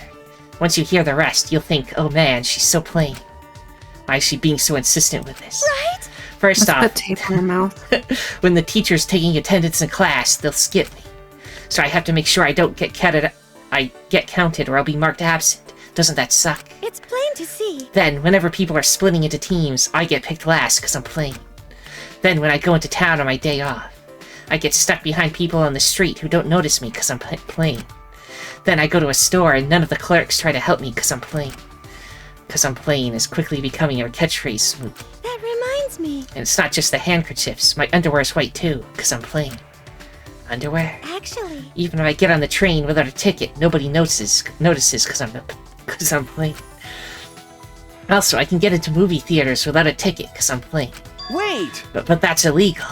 Once you hear the rest, you'll think, oh man, she's so plain. Why is she being so insistent with this? Right? First Let's off, put tape in her mouth. when the teacher's taking attendance in class, they'll skip me. So I have to make sure I don't get counted or I'll be marked absent. Doesn't that suck? It's plain to see. Then, whenever people are splitting into teams, I get picked last because I'm plain. Then, when I go into town on my day off, I get stuck behind people on the street who don't notice me because I'm plain. Then I go to a store and none of the clerks try to help me because I'm plain. Because I'm plain is quickly becoming a catchphrase. That reminds reminds me. And it's not just the handkerchiefs. My underwear's white too, because I'm plain. Underwear. Actually, Even if I get on the train without a ticket, nobody notices because I'm plain. Also, I can get into movie theaters without a ticket because I'm plain. Wait! But that's illegal.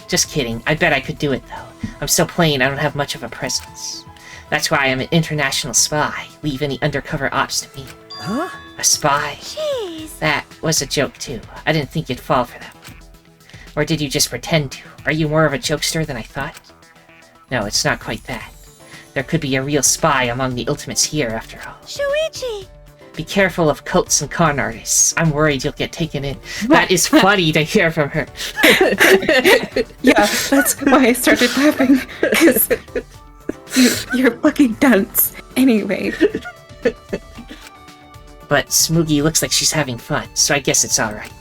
Just kidding. I bet I could do it, though. I'm so plain, I don't have much of a presence. That's why I'm an international spy. Leave any undercover ops to me. Huh? A spy? jeez. That was a joke, too. I didn't think you'd fall for that one. Or did you just pretend to? Are you more of a jokester than I thought? No, it's not quite that. There could be a real spy among the Ultimates here, after all. Shuichi! Be careful of cults and con artists. I'm worried you'll get taken in. That is funny to hear from her. Yeah, that's why I started laughing. Because you're fucking dunce. Anyway. But Smoogie looks like she's having fun, so I guess it's alright.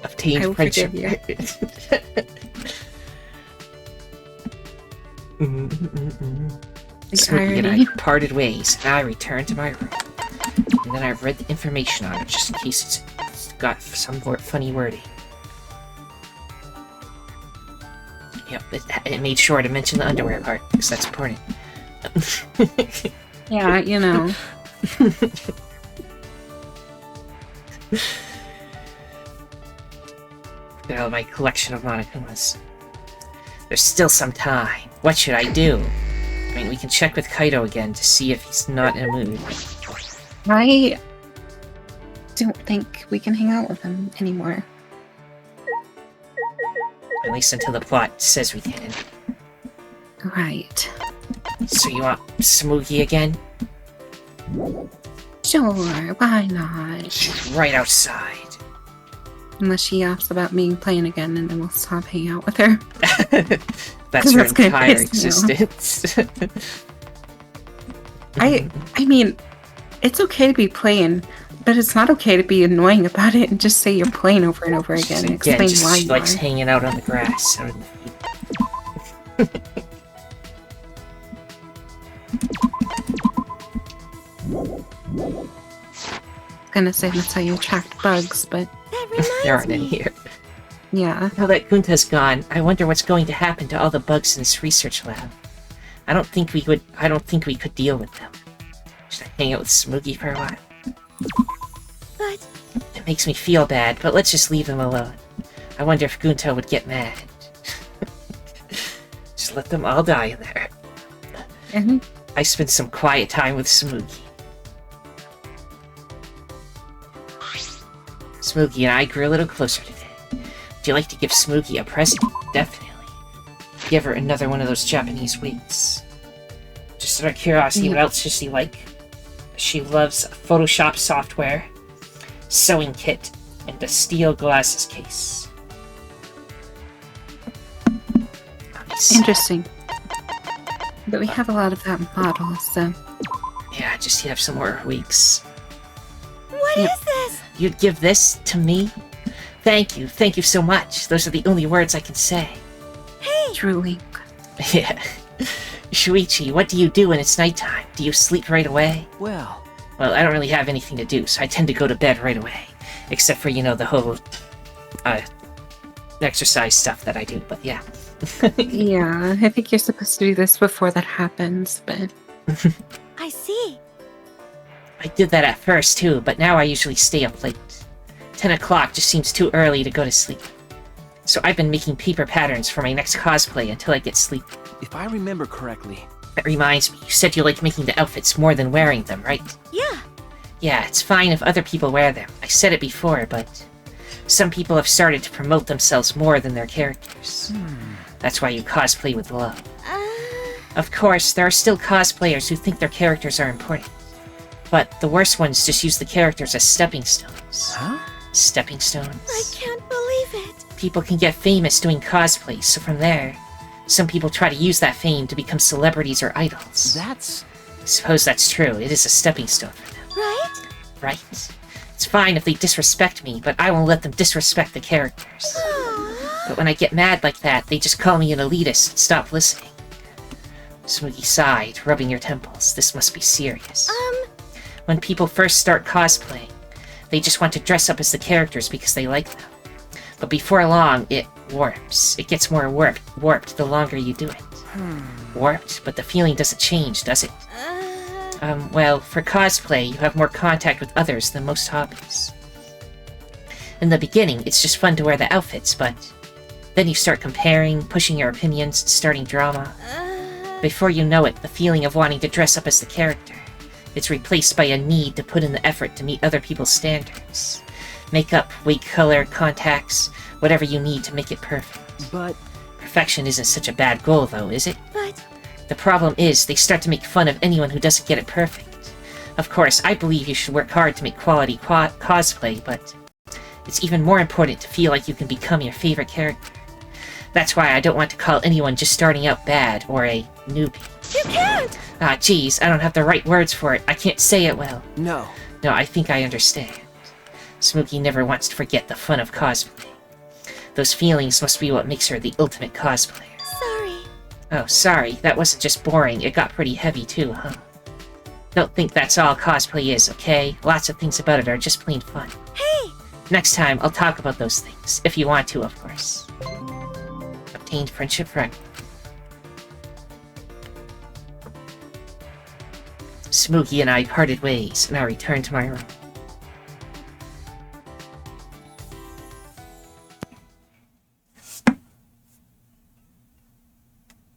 Obtained I will friendship. forgive Smoogie and I irony. parted ways, and I returned to my room. And then I read the information on it, just in case it's got some funny wording. Yep, it made sure to mention the underwear part, because that's important. Yeah, you know. Look at all my collection of Monokumas. There's still some time. What should I do? I mean, we can check with Kaido again to see if he's not in a mood. I don't think we can hang out with him anymore. At least until the plot says we can. Right. So you want Smoogie again? Sure, why not? She's right outside. Unless she asks about being plain again, and then we'll stop hanging out with her. That's her That's gonna entire piss me off. existence. I mean, it's okay to be plain, but it's not okay to be annoying about it and just say you're plain over and over again. And explain why she you likes are. hanging out on the grass. Or in the field. Gonna say that's how you attract bugs, but That reminds There aren't any me. here. yeah. Now that Gunta's gone, I wonder what's going to happen to all the bugs in this research lab. I don't think we could deal with them. Should I hang out with Smoogie for a while? But It makes me feel bad, but let's just leave them alone. I wonder if Gunta would get mad. Just let them all die in there. And I spent some quiet time with Smoogie. Smoogie and I grew a little closer today. Would you like to give Smoogie a present? Definitely. Give her another one of those Japanese wigs. Just out of curiosity, what else does she like? She loves Photoshop software, sewing kit, and a steel glasses case. Nice. interesting. But we have a lot of that model, so Yeah, just have some more wigs. what Yeah. is this? You'd give this to me? Thank you so much. Those are the only words I can say. truly. Yeah. Shuichi, what do you do when it's nighttime? Do you sleep right away? Well, Well, I don't really have anything to do, so I tend to go to bed right away. Except for, the whole, exercise stuff that I do, but yeah. Yeah, I think you're supposed to do this before that happens, but I see. I did that at first, too, but now I usually stay up late. 10 o'clock just seems too early to go to sleep. So I've been making paper patterns for my next cosplay until I get sleep. if I remember correctly, That reminds me, you said you like making the outfits more than wearing them, right? Yeah. Yeah, it's fine if other people wear them. I said it before, but some people have started to promote themselves more than their characters. That's why you cosplay with love. Of course, there are still cosplayers who think their characters are important. But the worst ones just use the characters as stepping stones. huh? Stepping stones. I can't believe it. People can get famous doing cosplay, so from there, some people try to use that fame to become celebrities or idols. That's... I suppose that's true. It is a stepping stone for them, Right? right? It's fine if they disrespect me, but I won't let them disrespect the characters. But when I get mad like that, they just call me an elitist and stop listening. Smoogie sighed, rubbing your temples. This must be serious. When people first start cosplaying, They just want to dress up as the characters because they like them. But before long, it warps. It gets more warped the longer you do it. Warped, but the feeling doesn't change, does it? Well, for cosplay, you have more contact with others than most hobbies. In the beginning, it's just fun to wear the outfits, but then you start comparing, pushing your opinions, starting drama. Before you know it, the feeling of wanting to dress up as the character, it's replaced by a need to put in the effort to meet other people's standards. Makeup, wig color, contacts, whatever you need to make it perfect. But Perfection isn't such a bad goal, though, is it? But The problem is, they start to make fun of anyone who doesn't get it perfect. Of course, I believe you should work hard to make quality cosplay, but it's even more important to feel like you can become your favorite character. That's why I don't want to call anyone just starting out bad, or a newbie. you can't! Ah, geez, I don't have the right words for it. I can't say it well. no. No, I think I understand. Spookie never wants to forget the fun of cosplay. Those feelings must be what makes her the ultimate cosplayer. Sorry. Oh, sorry, that wasn't just boring, it got pretty heavy too, huh? Don't think that's all cosplay is, okay? Lots of things about it are just plain fun. Hey! Next time, I'll talk about those things, if you want to, of course. Obtained friendship record. Spookie and I parted ways, and I returned to my room.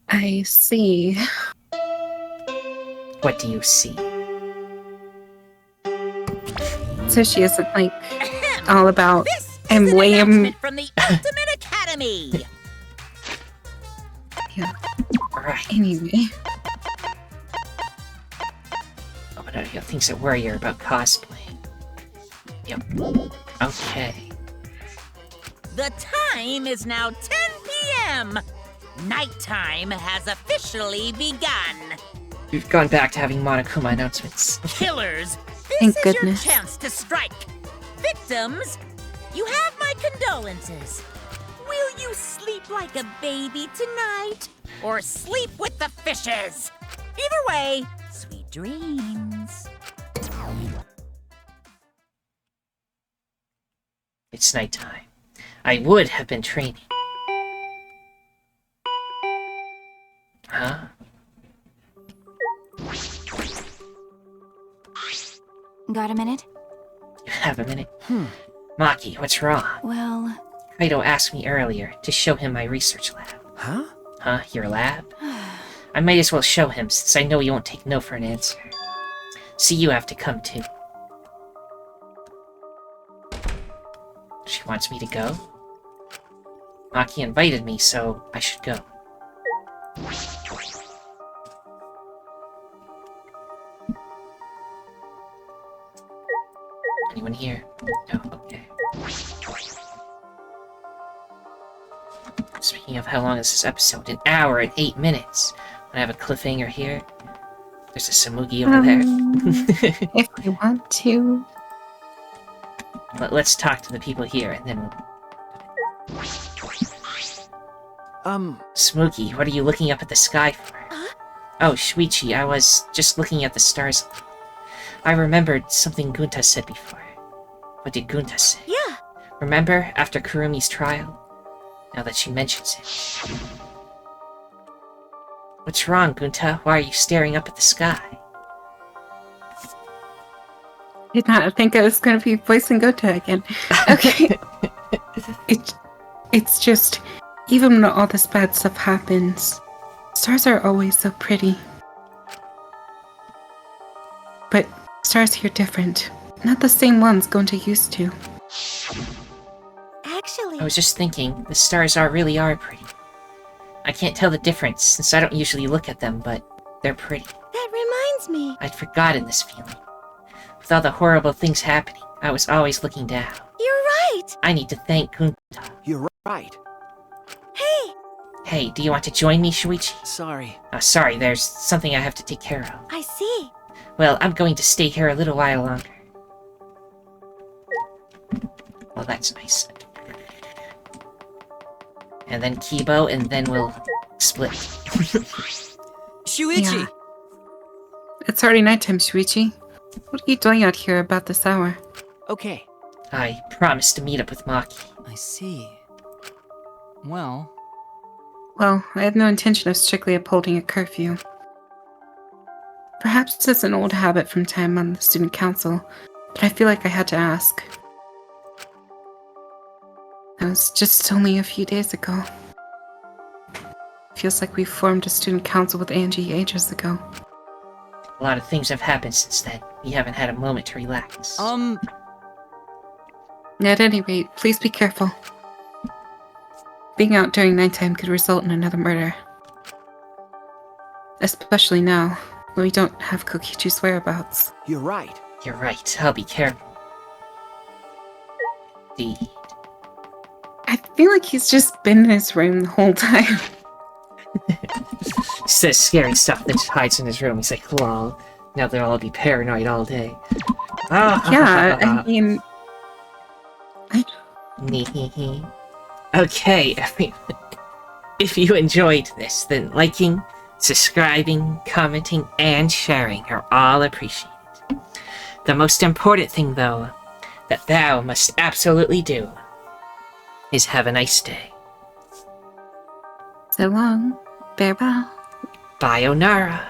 I see. What do you see? So she isn't like all about This is and an lame. announcement from the Ultimate Academy. Yeah. Right. Anyway, Oh, but I got things that worry her about cosplay. Yep. Okay. The time is now 10 p.m. Nighttime has officially begun. We've gone back to having Monokuma announcements. Killers, this Thank is goodness. your chance to strike. Victims, you have my condolences. Will you sleep like a baby tonight? Or sleep with the fishes? Either way, sweet dreams. It's nighttime. I would have been training. Huh? Got a minute? You have a minute? Maki, what's wrong? Well, Kaido asked me earlier to show him my research lab. Huh? Huh? Your lab? I might as well show him, since I know he won't take no for an answer. See, you have to come too. She wants me to go? Maki invited me, so I should go. Anyone here? No, okay. Speaking of how long is this episode, 1 hour and 8 minutes. I have a cliffhanger here. There's a Samugi over there. if you want to. Let's talk to the people here, and then we'll... Smokey, what are you looking up at the sky for? Oh, Shuichi, I was just looking at the stars. I remembered something Gunta said before. What did Gunta say? Yeah. Remember, after Kurumi's trial? Now that she mentions it. What's wrong, Gunta? Why are you staring up at the sky? Did not think I was going to be voicing Gota again. Okay. It's just, even when all this bad stuff happens, stars are always so pretty. But stars here different. Not the same ones Gonta used to. Actually, I was just thinking, the stars really are pretty. I can't tell the difference, since I don't usually look at them, but they're pretty. that reminds me. I'd forgotten this feeling. With all the horrible things happening, I was always looking down. You're right. I need to thank Gunta. You're right. Hey, Hey, do you want to join me, Shuichi? Sorry. Oh, sorry, there's something I have to take care of. I see. Well, I'm going to stay here a little while longer. Well, that's nice. And then Kibo, and then we'll split. Shuichi! Yeah. It's already nighttime, Shuichi. What are you doing out here about this hour? Okay. I promised to meet up with Maki. I see. Well, Well, I have no intention of strictly upholding a curfew. Perhaps it's an old habit from time on the student council, but I feel like I had to ask. That was just only a few days ago. Feels like we formed a student council with Angie ages ago. A lot of things have happened since then. We haven't had a moment to relax. At any rate, please be careful. Being out during nighttime could result in another murder. Especially now, when we don't have Kokichi's whereabouts. You're right. You're right. I'll be careful. Indeed. I feel like he's just been in his room the whole time. He says scary stuff that just hides in his room. He's like, lol. Now they'll all be paranoid all day. Yeah, I mean... Okay, everyone. If you enjoyed this, then liking, subscribing, commenting, and sharing are all appreciated. The most important thing, though, that thou must absolutely do is have a nice day. So long. Farewell. Bye, Onara.